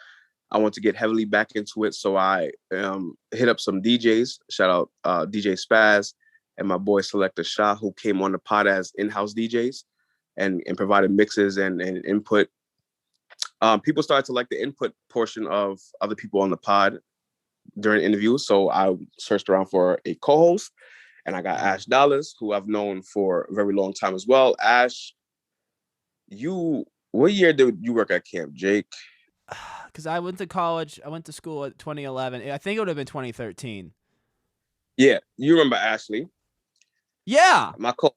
I want to get heavily back into it. So I hit up some DJs. Shout out DJ Spaz and my boy Selector Shah, who came on the pod as in-house DJs and provided mixes and input. People started to like the input portion of other people on the pod during interviews. So I searched around for a co-host and I got Ash Dollars, who I've known for a very long time as well. Ash, what year did you work at camp, Jake? Because I went to college. I went to school at 2011. I think it would have been 2013. Yeah, you remember Ashley? Yeah. So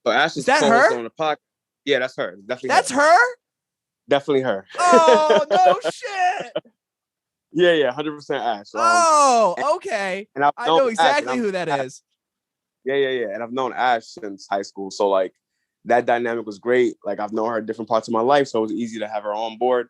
Ashley's is that her on the podcast. Yeah, that's her. Definitely. That's her. Definitely her. Oh no shit. Yeah, 100% Ash. Okay. And I know exactly who that is. Yeah. And I've known Ash since high school. So like that dynamic was great. Like I've known her in different parts of my life, so it was easy to have her on board.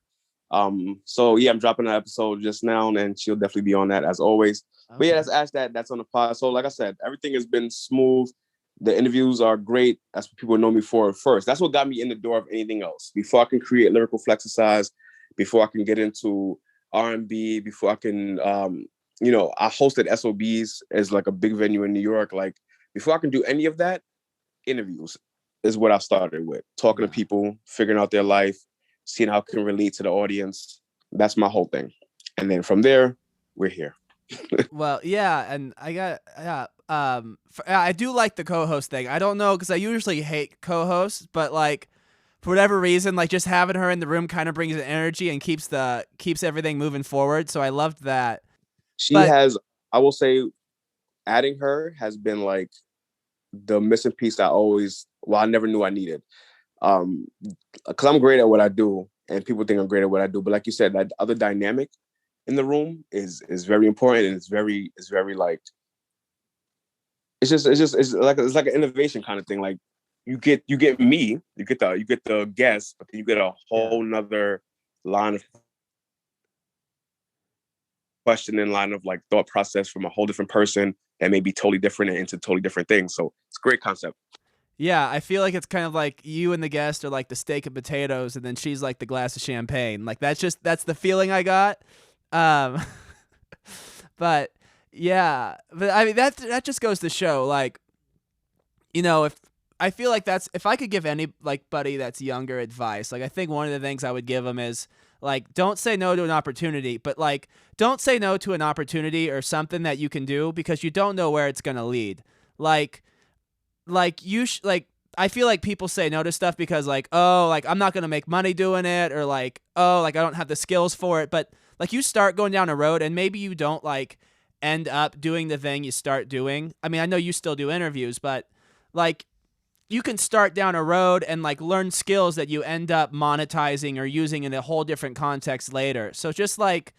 So yeah, I'm dropping an episode just now, and she'll definitely be on that as always. Okay. But yeah, that's Ash. That's on the pod. So like I said, everything has been smooth. The interviews are great. That's what people know me for first. That's what got me in the door of anything else. Before I can create lyrical flexercise, before I can get into R&B, before I can, I hosted SOBs as like a big venue in New York. Like before I can do any of that, interviews is what I started with. Talking to people, figuring out their life, seeing how I can relate to the audience. That's my whole thing. And then from there, we're here. Well, yeah, and I do like the co-host thing. I don't know, because I usually hate co-hosts, but like for whatever reason, like just having her in the room kind of brings an energy and keeps everything moving forward. So I loved that. I will say, adding her has been like the missing piece I never knew I needed. Because I'm great at what I do, and people think I'm great at what I do. But like you said, that other dynamic in the room is very important, and it's very like it's like an innovation kind of thing. Like you get me, you get the guest, but then you get a whole nother line of question in line of like thought process from a whole different person that may be totally different and into totally different things. So it's a great concept. Yeah, I feel like it's kind of like you and the guest are like the steak and potatoes, and then she's like the glass of champagne. Like that's the feeling I got. Um, but yeah, but I mean that just goes to show, like, you know, if I feel like if I could give any like buddy that's younger advice, like I think one of the things I would give them is like, don't say no to an opportunity, but like don't say no to an opportunity or something that you can do because you don't know where it's gonna lead. Like I feel like people say no to stuff because like, oh, like I'm not gonna make money doing it, or like, oh, like I don't have the skills for it. But like you start going down a road and maybe you don't like end up doing the thing you start doing. I mean, I know you still do interviews, but like you can start down a road and like learn skills that you end up monetizing or using in a whole different context later. So just like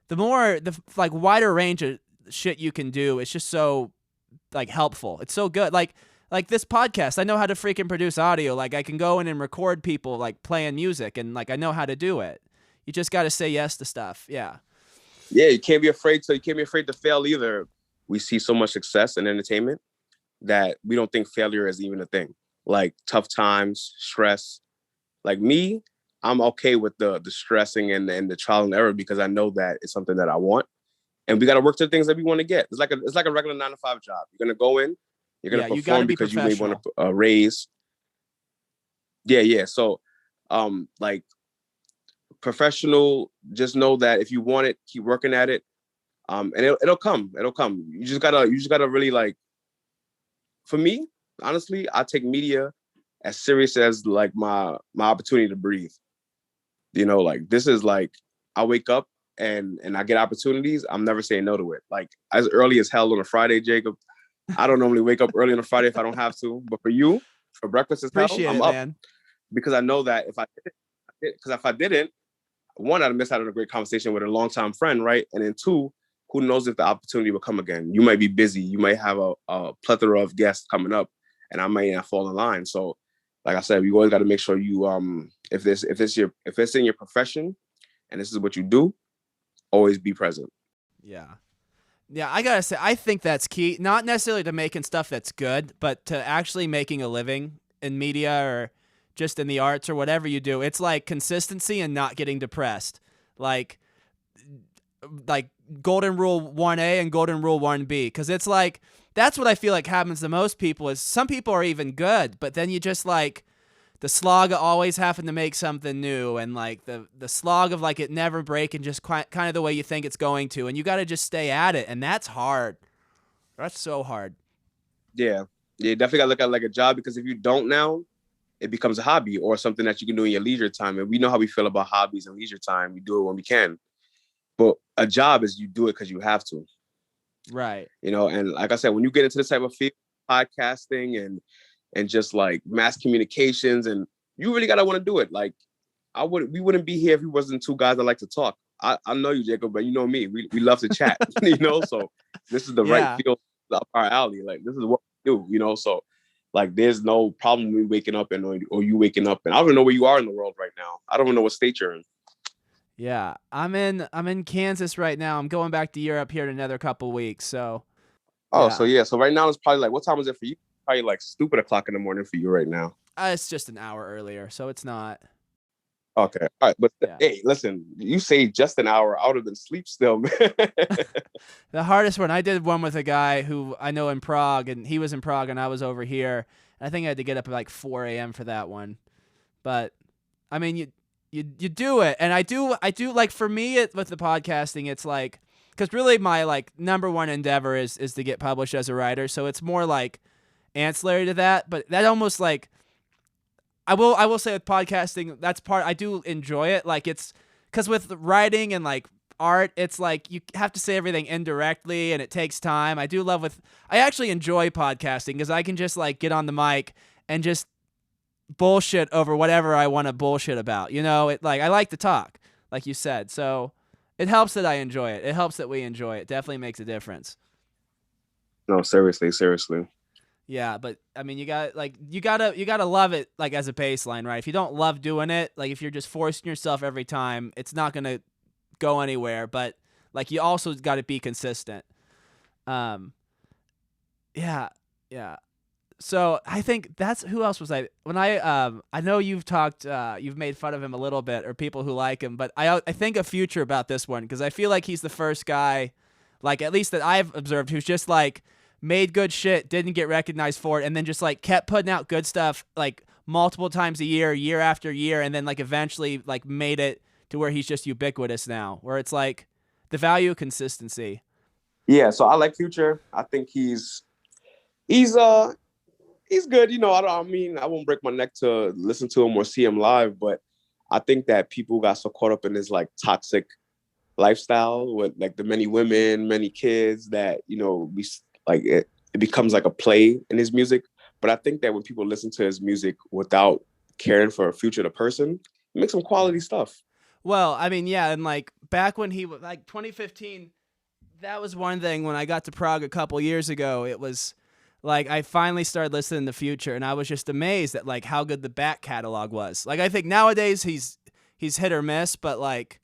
the wider range of shit you can do, it's just so like helpful. It's so good. Like this podcast, I know how to freaking produce audio. Like I can go in and record people like playing music, and like I know how to do it. You just got to say yes to stuff. Yeah. Yeah, you can't be afraid to fail either. We see so much success in entertainment that we don't think failure is even a thing. Like tough times, stress. Like me, I'm okay with the stressing and the trial and error because I know that it's something that I want. And we got to work to the things that we want to get. It's like a regular 9-to-5 job. You're going to go in, you're going to perform because you may want a raise. Yeah. So, like professional, just know that if you want it, keep working at it. And it'll come. You just gotta really like, for me, honestly, I take media as serious as like my opportunity to breathe. You know, like this is like, I wake up and I get opportunities. I'm never saying no to it. Like as early as hell on a Friday, Jacob. I don't normally wake up early on a Friday if I don't have to. But for you, for breakfast as hell, I'm up. Man. Because I know that if I didn't, one, I'd miss out on a great conversation with a longtime friend, right? And then two, who knows if the opportunity will come again? You might be busy. You might have a plethora of guests coming up, and I may not fall in line. So, like I said, you always got to make sure you, if it's in your profession, and this is what you do, always be present. Yeah, I gotta say, I think that's key. Not necessarily to making stuff that's good, but to actually making a living in media or just in the arts or whatever you do. It's like consistency and not getting depressed. Like golden rule 1A and golden rule 1B. Because it's like, that's what I feel like happens to most people is some people are even good, but then you just like the slog of always having to make something new, and like the slog of like it never breaking just kind of the way you think it's going to, and you got to just stay at it, and that's hard. That's so hard. Yeah, definitely got to look at it like a job, because if you don't now, it becomes a hobby or something that you can do in your leisure time. And we know how we feel about hobbies and leisure time. We do it when we can. But a job is you do it because you have to. Right. You know, and like I said, when you get into this type of field, podcasting and just like mass communications, and you really gotta want to do it. Like we wouldn't be here if we wasn't two guys that like to talk. I know you, Jacob, but you know me. We love to chat, you know. So this is the right field up our alley. Like this is what we do, you know. So like there's no problem with waking up or you waking up, and I don't even know where you are in the world right now. I don't even know what state you're in. Yeah, I'm in Kansas right now. I'm going back to Europe here in another couple weeks. So. So right now it's probably like, what time is it for you? Probably like stupid o'clock in the morning for you right now. It's just an hour earlier, so it's not. Okay, all right, but hey, listen, you say just an hour. I would have been asleep still, man. The hardest one, I did one with a guy who I know in Prague, and he was in Prague, and I was over here. And I think I had to get up at like 4 a.m. for that one. But I mean, you do it, and I do like, for me with the podcasting, it's like, because really my like number one endeavor is to get published as a writer, so it's more like ancillary to that. But that almost like, I will say with podcasting, that's part I do enjoy it. Like it's because with writing and like art, it's like you have to say everything indirectly and it takes time. I actually enjoy podcasting because I can just like get on the mic and just bullshit over whatever I want to bullshit about. You know, it like I like to talk, like you said. So it helps that I enjoy it. It helps that we enjoy it. Definitely makes a difference. No, seriously. Yeah, but I mean, you gotta love it, like as a baseline, right? If you don't love doing it, like if you're just forcing yourself every time, it's not gonna go anywhere. But Like you also got to be consistent. Yeah. So I think that's who else was when I know you've talked you've made fun of him a little bit or people who like him, but I think a Future about this one because I feel like he's the first guy, like at least that I've observed, who's just like made good shit, didn't get recognized for it, and then just like kept putting out good stuff like multiple times a year, year after year, and then like eventually like made it to where he's just ubiquitous now, where it's like the value of consistency. Yeah, so I like Future. I think he's good. You know, I mean, I won't break my neck to listen to him or see him live, but I think that people got so caught up in this like toxic lifestyle with like the many women, many kids that, you know, it becomes like a play in his music. But I think that when people listen to his music without caring for Future the person, it makes some quality stuff. Well, I mean, yeah, and like back when he was like 2015, that was one thing when I got to Prague a couple years ago. It was like I finally started listening to Future, and I was just amazed at like how good the back catalog was. Like I think nowadays he's hit or miss, but like,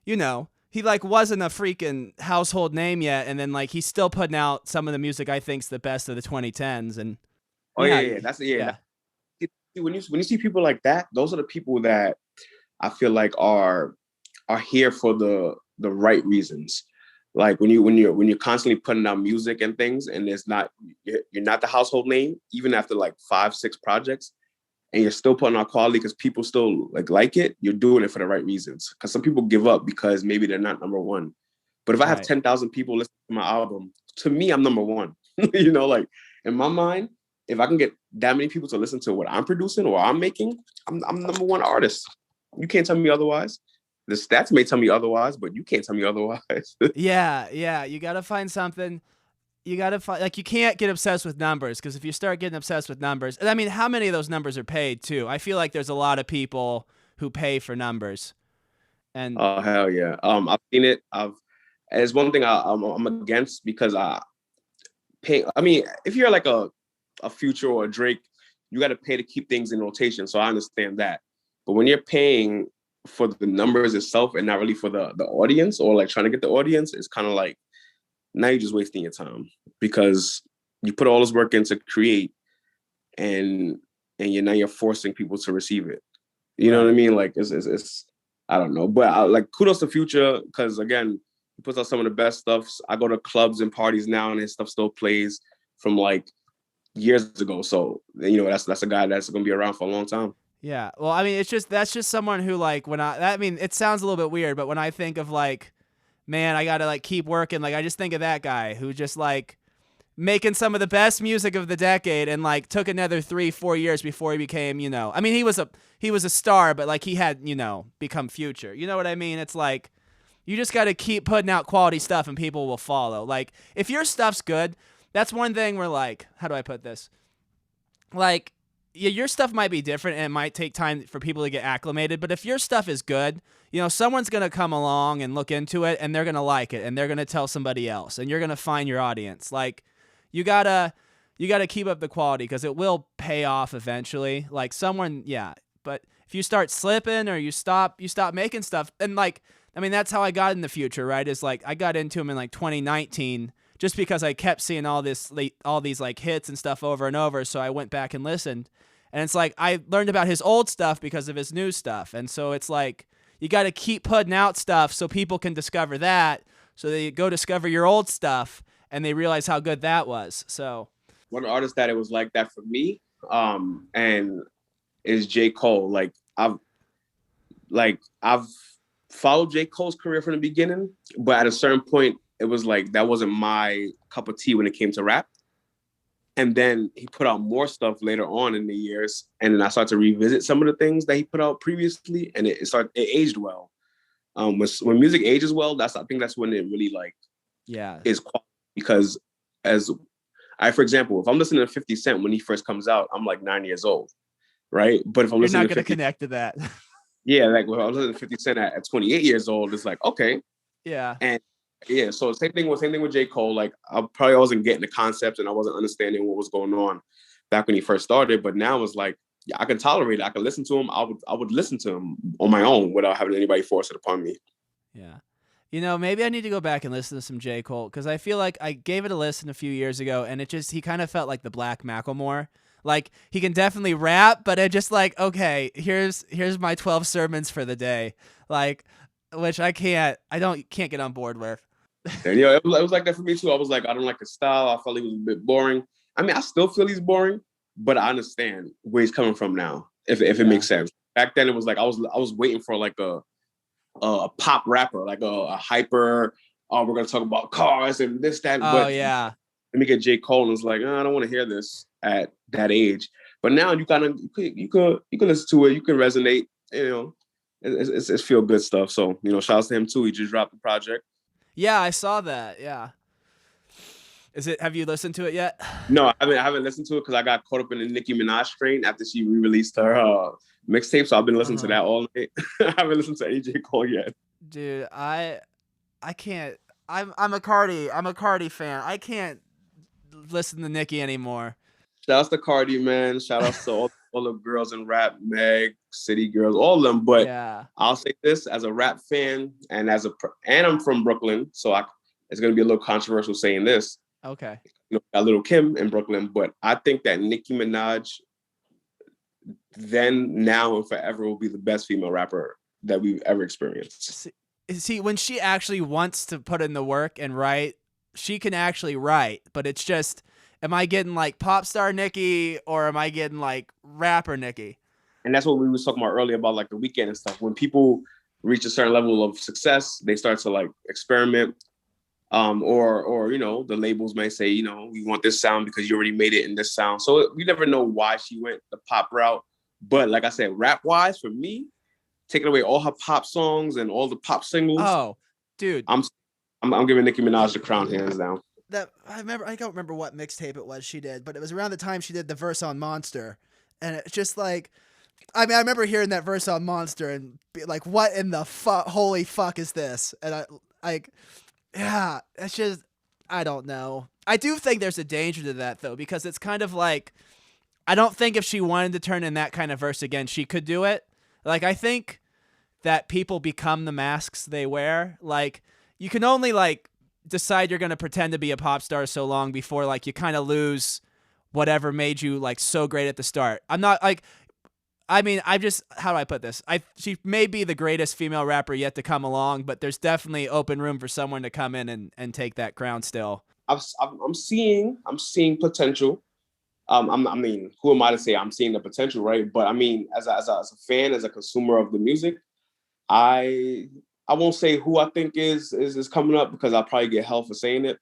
you know, he like wasn't a freaking household name yet, and then like he's still putting out some of the music I think's the best of the 2010s. And when you see people like that, those are the people that I feel like are here for the right reasons. Like when you're constantly putting out music and things, and you're not the household name, even after like 5-6 projects, and you're still putting out quality because people still like it, you're doing it for the right reasons. Because some people give up because maybe they're not number one. But if I have 10,000 people listening to my album, to me, I'm number one. You know, like in my mind, if I can get that many people to listen to what I'm producing or I'm making, I'm number one artist. You can't tell me otherwise. The stats may tell me otherwise, but you can't tell me otherwise. Yeah. You got to find something. You got to find, like, you can't get obsessed with numbers, because if you start getting obsessed with numbers, and I mean, how many of those numbers are paid too? I feel like there's a lot of people who pay for numbers. And oh, hell yeah. I've seen it. It's one thing I'm against, because I mean, if you're like a Future or a Drake, you got to pay to keep things in rotation. So I understand that. But when you're paying for the numbers itself and not really for the audience, or like trying to get the audience, it's kind of like, now you're just wasting your time, because you put all this work in to create, and you're forcing people to receive it. You know what I mean? Like it's I don't know, but like kudos to Future, because again, he puts out some of the best stuff. I go to clubs and parties now, and his stuff still plays from like years ago. So, you know, that's a guy that's gonna be around for a long time. yeah, well, I mean, that's just someone who, like, I mean, it sounds a little bit weird, but when I think of like, man, I gotta like keep working, like I just think of that guy who just like making some of the best music of the decade, and like took another 3-4 years before he became, you know, I mean, he was a star, but like he had, you know, become Future. You know what I mean? It's like, you just got to keep putting out quality stuff and people will follow. Like if your stuff's good, that's one thing where, like, how do I put this? Like, yeah, your stuff might be different and it might take time for people to get acclimated, but if your stuff is good, you know, someone's going to come along and look into it, and they're going to like it, and they're going to tell somebody else, and you're going to find your audience. Like, you got to keep up the quality, because it will pay off eventually. Like someone, yeah, but if you start slipping, or you stop making stuff, and like, I mean, that's how I got in the Future, right? Is like I got into him in like 2019 just because I kept seeing all these like hits and stuff over and over, so I went back and listened. And it's like I learned about his old stuff because of his new stuff. And so it's like you got to keep putting out stuff so people can discover that, so they go discover your old stuff and they realize how good that was. So one artist that it was like that for me, and is J. Cole. Like I've followed J. Cole's career from the beginning, but at a certain point, it was like that wasn't my cup of tea when it came to rap. And then he put out more stuff later on in the years, and then I started to revisit some of the things that he put out previously, and it aged well. When music ages well, I think that's when it really like is quality. Because for example, if I'm listening to 50 Cent when he first comes out, I'm like 9 years old, right? But if I'm listening, you're not going to connect to that. Yeah, like when I was listening to 50 Cent at 28 years old, it's like, okay. Yeah. And yeah, so same thing with J. Cole. Like I probably wasn't getting the concept, and I wasn't understanding what was going on back when he first started. But now it's like, yeah, I can tolerate it. I can listen to him. I would listen to him on my own without having anybody force it upon me. Yeah. You know, maybe I need to go back and listen to some J. Cole because I feel like I gave it a listen a few years ago, and he kind of felt like the Black Macklemore. Like he can definitely rap, but it just like, okay, here's my 12 sermons for the day, like, which I can't get on board with. And it was like that for me too. I was like, I don't like his style. I felt he was a bit boring. I mean, I still feel he's boring, but I understand where he's coming from now. If it makes sense. Back then, it was like I was waiting for like a pop rapper, like a hyper. Oh, we're gonna talk about cars and this, that. Oh but yeah. Let me get J. Cole, and it's like, I don't want to hear this at that age. But now you could listen to it. You can resonate. You know, it's feel good stuff. So shout out to him too. He just dropped the project. Yeah, I saw that. Yeah. Have you listened to it yet? No, I haven't listened to it because I got caught up in the Nicki Minaj train after she re-released her mixtape. So I've been listening to that all night. I haven't listened to AJ Cole yet. Dude, I can't. I'm a Cardi fan. I can't listen to Nicki anymore. Shout out to Cardi, man. Shout out to all the girls in rap, Meg, City Girls, all of them. But yeah. I'll say this as a rap fan and I'm from Brooklyn, so it's gonna be a little controversial saying this. Okay. Got Little Kim in Brooklyn, but I think that Nicki Minaj, then, now, and forever will be the best female rapper that we've ever experienced. See, when she actually wants to put in the work and write, she can actually write, but it's just, am I getting like pop star Nicki or am I getting like rapper Nicki? And that's what we was talking about earlier about like the weekend and stuff. When people reach a certain level of success, they start to like experiment. Or the labels may say, we want this sound because you already made it in this sound. So we never know why she went the pop route. But like I said, rap wise, for me, taking away all her pop songs and all the pop singles. Oh, dude, I'm giving Nicki Minaj the crown hands down. I don't remember what mixtape it was she did, but it was around the time she did the verse on Monster, and it's just like, I mean, I remember hearing that verse on Monster and be like, what in the holy fuck is this? And yeah, it's just, I don't know. I do think there's a danger to that, though, because it's kind of like, I don't think if she wanted to turn in that kind of verse again, she could do it. Like, I think that people become the masks they wear. Like, you can only, like, decide you're going to pretend to be a pop star so long before, like, you kind of lose whatever made you, like, so great at the start. I'm not, like, I mean, how do I put this? She may be the greatest female rapper yet to come along, but there's definitely open room for someone to come in and take that crown still. I'm seeing potential. I mean, who am I to say I'm seeing the potential, right? But I mean, as a fan, as a consumer of the music, I won't say who I think is coming up because I'll probably get hell for saying it.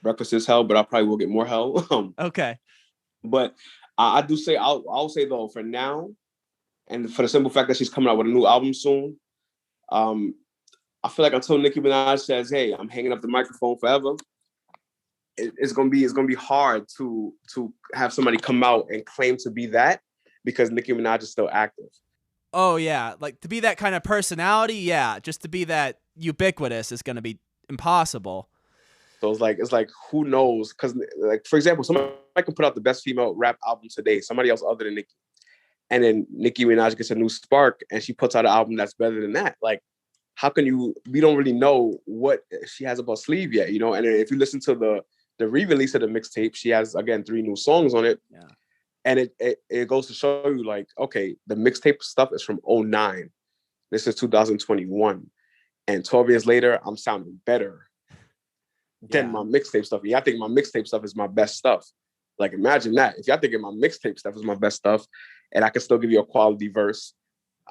Breakfast is hell, but I probably will get more hell. Okay. But I do say, I'll say though, for now, and for the simple fact that she's coming out with a new album soon, I feel like until Nicki Minaj says, "Hey, I'm hanging up the microphone forever," it's gonna be hard to have somebody come out and claim to be that because Nicki Minaj is still active. Oh yeah, like to be that kind of personality, yeah. Just to be that ubiquitous is gonna be impossible. So it's like who knows? Because like for example, somebody can put out the best female rap album today, somebody else other than Nicki, and then Nicki Minaj gets a new spark and she puts out an album that's better than that. Like, how can you? We don't really know what she has up her sleeve yet, And if you listen to the re-release of the mixtape, she has again 3 new songs on it. Yeah. And it goes to show you like, okay, the mixtape stuff is from 2009. This is 2021, and 12 years later, I'm sounding better than my mixtape stuff. Yeah, I think my mixtape stuff is my best stuff. Like, imagine that. If y'all thinking my mixtape stuff is my best stuff, and I can still give you a quality verse,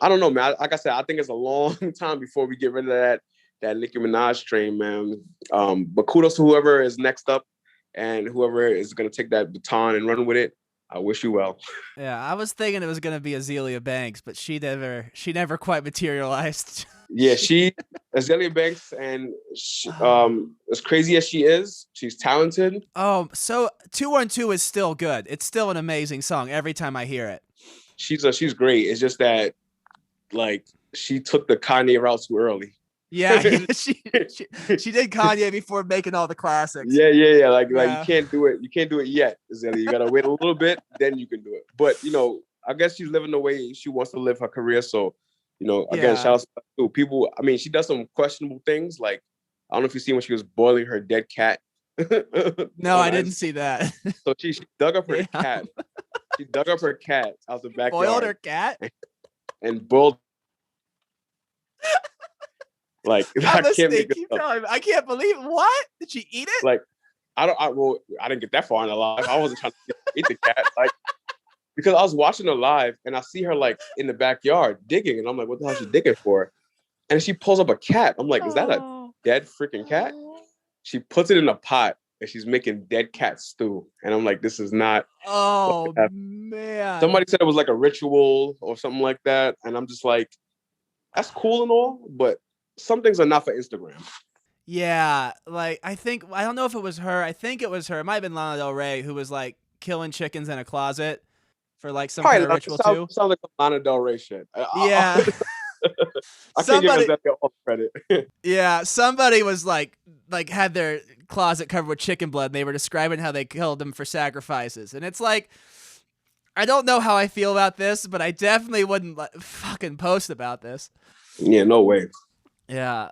I don't know, man. Like I said, I think it's a long time before we get rid of that Nicki Minaj train, man. But kudos to whoever is next up, and whoever is gonna take that baton and run with it. I wish you well. Yeah, I was thinking it was gonna be Azealia Banks, but she never quite materialized. Yeah, Azealia Banks, and she, as crazy as she is, she's talented. Oh, so 212 is still good. It's still an amazing song every time I hear it. She's great. It's just that, like, she took the Kanye route too early. Yeah, she did Kanye before making all the classics. Yeah. Like you can't do it. You can't do it yet, Azealia. You gotta wait a little bit, then you can do it. But I guess she's living the way she wants to live her career. So, You know, again, shout out to people. I mean, she does some questionable things. Like, I don't know if you see when she was boiling her dead cat. No, I didn't see that. So she dug up her cat. She dug up her cat out the backyard. Boiled her cat? And boiled. Like, I can't make Keep telling me. I can't believe what? Did she eat it? Like, I didn't get that far in the live. I wasn't trying to eat the cat. Like, because I was watching her live and I see her like in the backyard digging, and I'm like, what the hell is she digging for? And she pulls up a cat. I'm like, is that a dead freaking cat? She puts it in a pot and she's making dead cat stew. And I'm like, this is not. Oh man. Somebody said it was like a ritual or something like that. And I'm just like, that's cool and all, but some things are not for Instagram. Yeah, like I don't know if it was her. I think it was her. It might have been Lana Del Rey who was like killing chickens in a closet for like some kind of ritual too. Sounds like Lana Del Rey shit. Yeah. I can't give that all credit. Yeah, somebody was like had their closet covered with chicken blood, and they were describing how they killed them for sacrifices. And it's like, I don't know how I feel about this, but I definitely wouldn't fucking post about this. Yeah, no way. Yeah.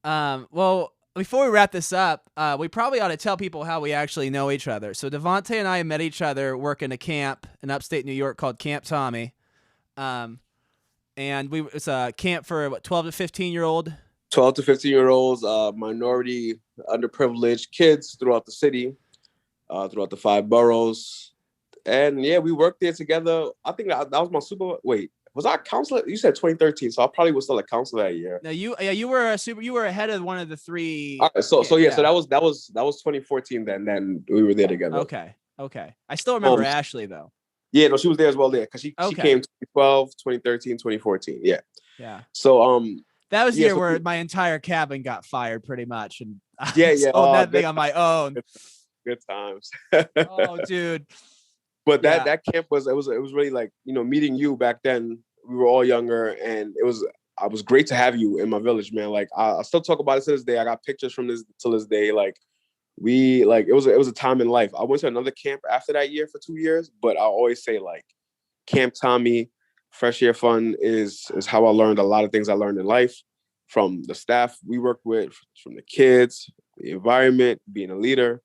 Well, before we wrap this up, we probably ought to tell people how we actually know each other. So Devonté and I met each other working a camp in upstate New York called Camp Tommy. And it's a camp for 12 to 15-year-old. 12 to 15-year-olds, minority, underprivileged kids throughout the city, throughout the 5 boroughs. And yeah, we worked there together. I think that was my Wait, was I a counselor? You said 2013, so I probably was still a counselor that year. No, you were ahead of one of the 3. All right, so that was 2014 then we were there together. Okay. I still remember Ashley though. Yeah, no, she was there as well there because she came 2012, 2013, 2014. Yeah. Yeah. So that was the year where my entire cabin got fired pretty much, and I sold that thing on my own. Good times. Oh, dude. But that camp was really like, you know, meeting you back then. We were all younger, and it was great to have you in my village, man. Like I still talk about it to this day. I got pictures from this till this day. Like it was a time in life. I went to another camp after that year for 2 years, but I always say like Camp Tommy, Fresh Air Fun is how I learned a lot of things I learned in life, from the staff we worked with, from the kids, the environment, being a leader.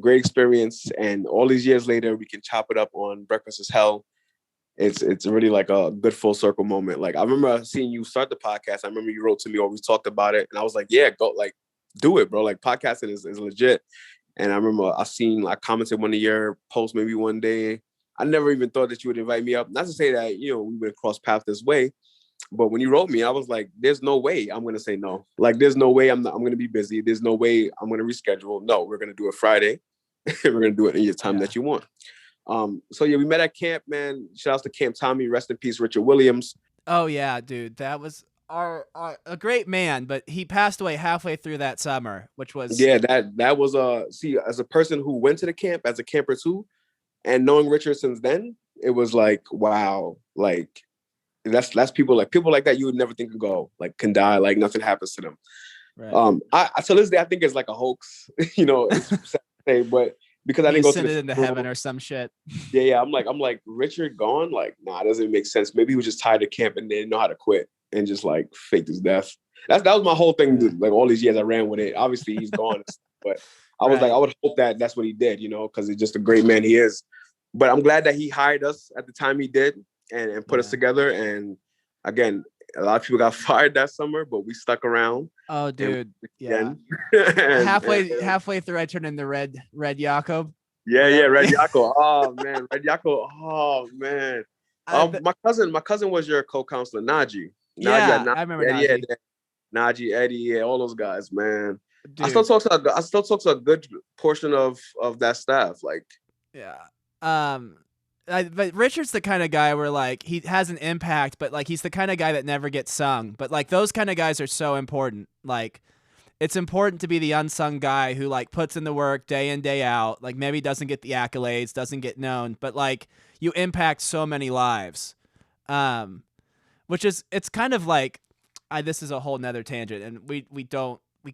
Great experience, and all these years later, we can chop it up on Breakfast is Hell. It's really like a good full circle moment. Like I remember seeing you start the podcast. I remember you wrote to me or we talked about it, and I was like, yeah, go, like, do it, bro. Like podcasting is legit. And I remember I commented one of your posts maybe one day. I never even thought that you would invite me up. Not to say that, you know, we would cross paths this way, but when you wrote me, I was like, there's no way I'm going to say no. Like, there's no way I'm going to be busy. There's no way I'm going to reschedule. No, we're going to do it Friday. We're going to do it in your time that you want. So yeah, we met at camp, man. Shout out to Camp Tommy. Rest in peace, Richard Williams. Oh yeah, dude. That was a great man, but he passed away halfway through that summer, which was... Yeah, that was as a person who went to the camp as a camper too, and knowing Richard since then, it was like, wow, like that's people like that you would never think can die, like nothing happens to them. Right. I to this day I think it's like a hoax, you know, it's sad to say, but because I didn't go send it into heaven or some shit. Yeah, I'm like Richard gone, like nah, it doesn't make sense. Maybe he was just tired of camp and didn't know how to quit and just like faked his death. That was my whole thing. Like all these years I ran with it. Obviously he's gone, but I was like, I would hope that that's what he did, you know, because he's just a great man he is. But I'm glad that he hired us at the time he did and put us together. And again, a lot of people got fired that summer, but we stuck around. Oh, dude. Yeah. halfway through, I turned into Red Jakob. Yeah, Red Jakob. Oh man, Red Jakob. Oh man. My cousin was your co-counselor, Najee. Yeah, I remember Najee. Yeah, Najee, Eddie, yeah, all those guys, man. Dude. I still talk to a good portion of that staff. Like, yeah. But Richard's the kind of guy where like he has an impact, but like he's the kind of guy that never gets sung. But like those kind of guys are so important. Like it's important to be the unsung guy who like puts in the work day in, day out. Like maybe doesn't get the accolades, doesn't get known, but like you impact so many lives. Which is, it's kind of like, this is a whole nother tangent, and we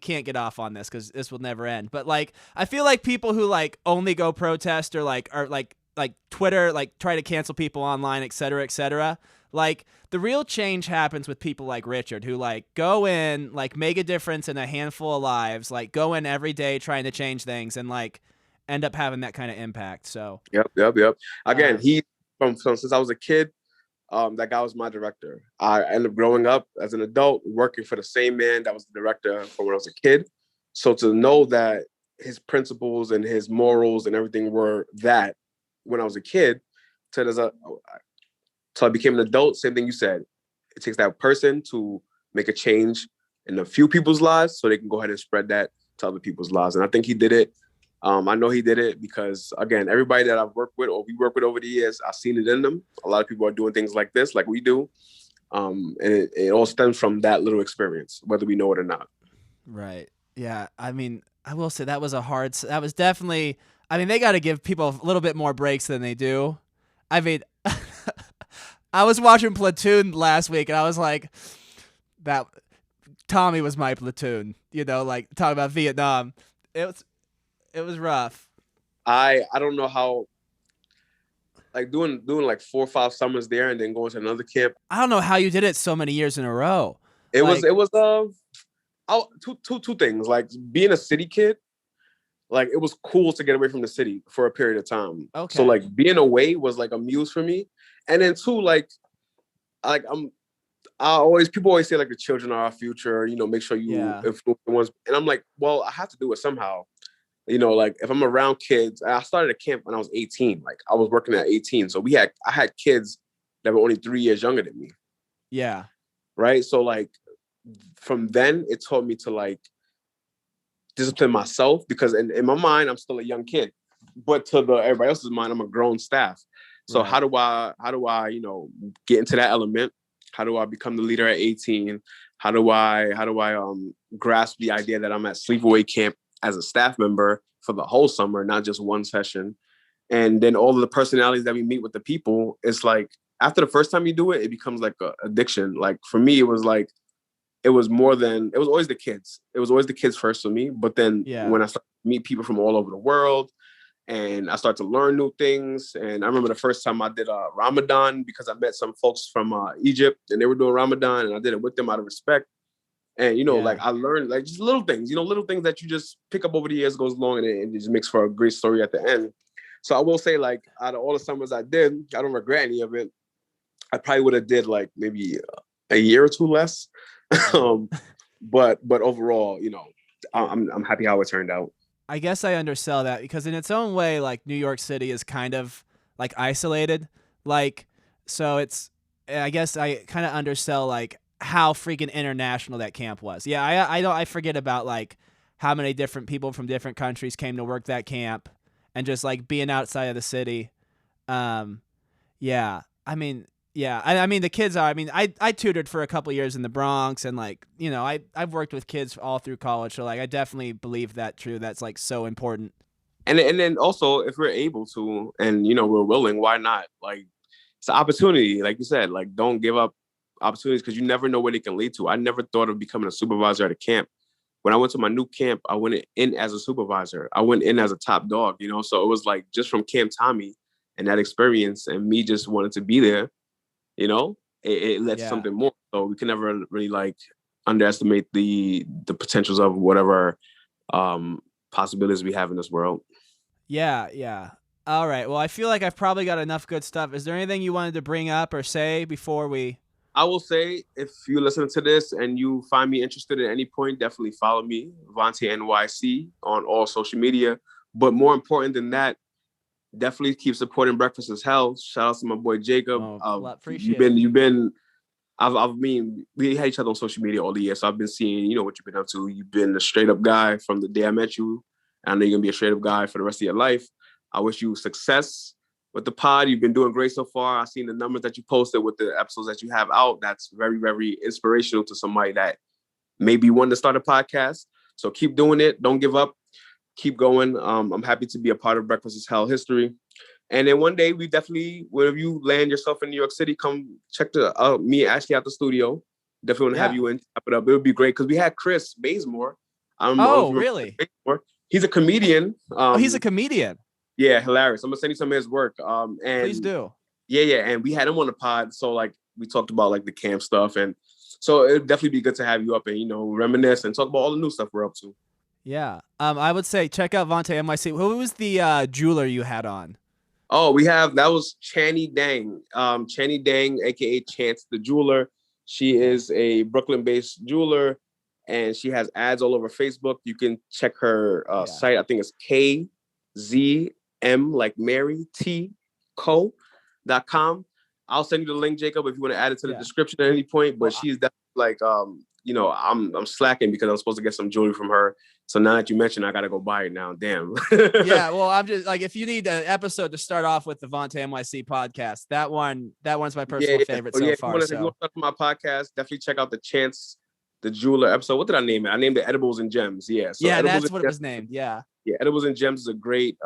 can't get off on this because this will never end. But like, I feel like people who like only go protest or like are like Twitter, like try to cancel people online, et cetera, Like, the real change happens with people like Richard, who like go in, like make a difference in a handful of lives, like go in every day trying to change things, and like end up having that kind of impact. So Yep. Again, he from since I was a kid, that guy was my director. I ended up growing up as an adult, working for the same man that was the director from when I was a kid. So to know that his principles and his morals and everything were that when I was a kid, till I became an adult, same thing you said. It takes that person to make a change in a few people's lives so they can go ahead and spread that to other people's lives. And I think he did it. I know he did it because, again, everybody that I've worked with or we work with over the years, I've seen it in them. A lot of people are doing things like this, like we do. And it all stems from that little experience, whether we know it or not. Right. Yeah. I mean, I will say that was definitely, I mean, they got to give people a little bit more breaks than they do. I mean, I was watching Platoon last week and I was like, that Tommy was my platoon, like talking about Vietnam. It was rough. I don't know how, like doing like 4 or 5 summers there and then going to another camp. I don't know how you did it so many years in a row. It was two things. Like being a city kid, like it was cool to get away from the city for a period of time. Okay. So like being away was like a muse for me. And then two, people always say like the children are our future, make sure you influence the ones. And I'm like, well, I have to do it somehow. Like if I'm around kids, I started a camp when I was 18. Like I was working at 18. So I had kids that were only 3 years younger than me. Yeah. Right. So like from then it taught me to like discipline myself because in my mind, I'm still a young kid, but to everybody else's mind, I'm a grown staff. So how do I, get into that element? How do I become the leader at 18? How do I grasp the idea that I'm at sleepaway camp as a staff member for the whole summer, not just one session? And then all of the personalities that we meet with the people, it's like, after the first time you do it, it becomes like an addiction. Like for me, it was always the kids. It was always the kids first for me. But then when I started to meet people from all over the world and I started to learn new things. And I remember the first time I did Ramadan because I met some folks from Egypt and they were doing Ramadan and I did it with them out of respect. And, like I learned like just little things, little things that you just pick up over the years, goes along and it just makes for a great story at the end. So I will say like out of all the summers I did, I don't regret any of it. I probably would have did like maybe a year or two less. But overall, I'm happy how it turned out. I guess I undersell that because in its own way, like New York City is kind of like isolated. Like, so I guess I kind of undersell like how freaking international that camp was. Yeah. I forget about like how many different people from different countries came to work that camp and just like being outside of the city. Yeah. I mean, yeah, I mean the kids are. I mean, I tutored for a couple years in the Bronx, and like I've worked with kids all through college, so like I definitely believe that true. That's like so important. And then also if we're able to, and we're willing, why not? Like it's an opportunity, like you said. Like don't give up opportunities because you never know where they can lead to. I never thought of becoming a supervisor at a camp. When I went to my new camp, I went in as a supervisor. I went in as a top dog. So it was like just from Camp Tommy and that experience, and me just wanted to be there. It led to something more. So we can never really like underestimate the potentials of whatever possibilities we have in this world. Yeah. All right. Well, I feel like I've probably got enough good stuff. Is there anything you wanted to bring up or say before we? I will say, if you listen to this and you find me interested at any point, definitely follow me, Vonte NYC, on all social media. But more important than that, definitely keep supporting Breakfast is Hell. Shout out to my boy Jacob. Appreciate we had each other on social media all the year, so I've been seeing, what you've been up to. You've been a straight up guy from the day I met you. I know you're gonna be a straight up guy for the rest of your life. I wish you success with the pod. You've been doing great so far. I've seen the numbers that you posted with the episodes that you have out. That's very, very inspirational to somebody that maybe wanted to start a podcast. So keep doing it. Don't give up. Keep going. I'm happy to be a part of Breakfast is Hell history. And then one day we definitely, whenever you land yourself in New York City, come check me and Ashley out the studio. Definitely want to have you in, tap it up. It would be great because we had Chris Bazemore. Really? He's a comedian. He's a comedian. Yeah, hilarious. I'm gonna send you some of his work. And please do. Yeah, and we had him on the pod. So like we talked about like the camp stuff, and so it'd definitely be good to have you up and, you know, reminisce and talk about all the new stuff we're up to. Yeah. I would say check out Vonte NYC. Who was the jeweler you had on? Oh, that was Channy Dang. Channy Dang, aka Chance the Jeweler. She is a Brooklyn-based jeweler, and she has ads all over Facebook. You can check her site. I think it's KZM, like Mary T Co.com. I'll send you the link, Jacob, if you want to add it to the description at any point. But she's definitely like, you know, I'm slacking because I'm supposed to get some jewelry from her. So now that you mentioned, I got to go buy it now. Damn. Yeah. Well, I'm just like, if you need an episode to start off with the Vonte NYC podcast, that one's my personal favorite so far. If you want to talk about my podcast, definitely check out the Chance the Jeweler episode. What did I name it? I named it Edibles and Gems. Yeah. So yeah, Edibles that's what it was named. Yeah. Yeah. Edibles and Gems is a great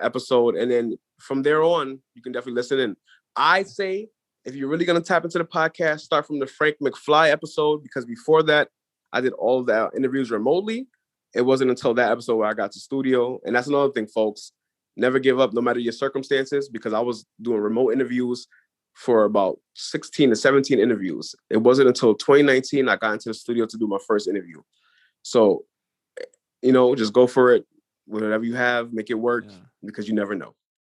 episode. And then from there on, you can definitely listen in. I say, if you're really going to tap into the podcast, start from the Frank McFly episode, because before that, I did all of the interviews remotely. It wasn't until that episode where I got to studio. And that's another thing, folks. Never give up no matter your circumstances, because I was doing remote interviews for about 16 to 17 interviews. It wasn't until 2019 I got into the studio to do my first interview. So, you know, just go for it. Whatever you have, make it work, because you never know.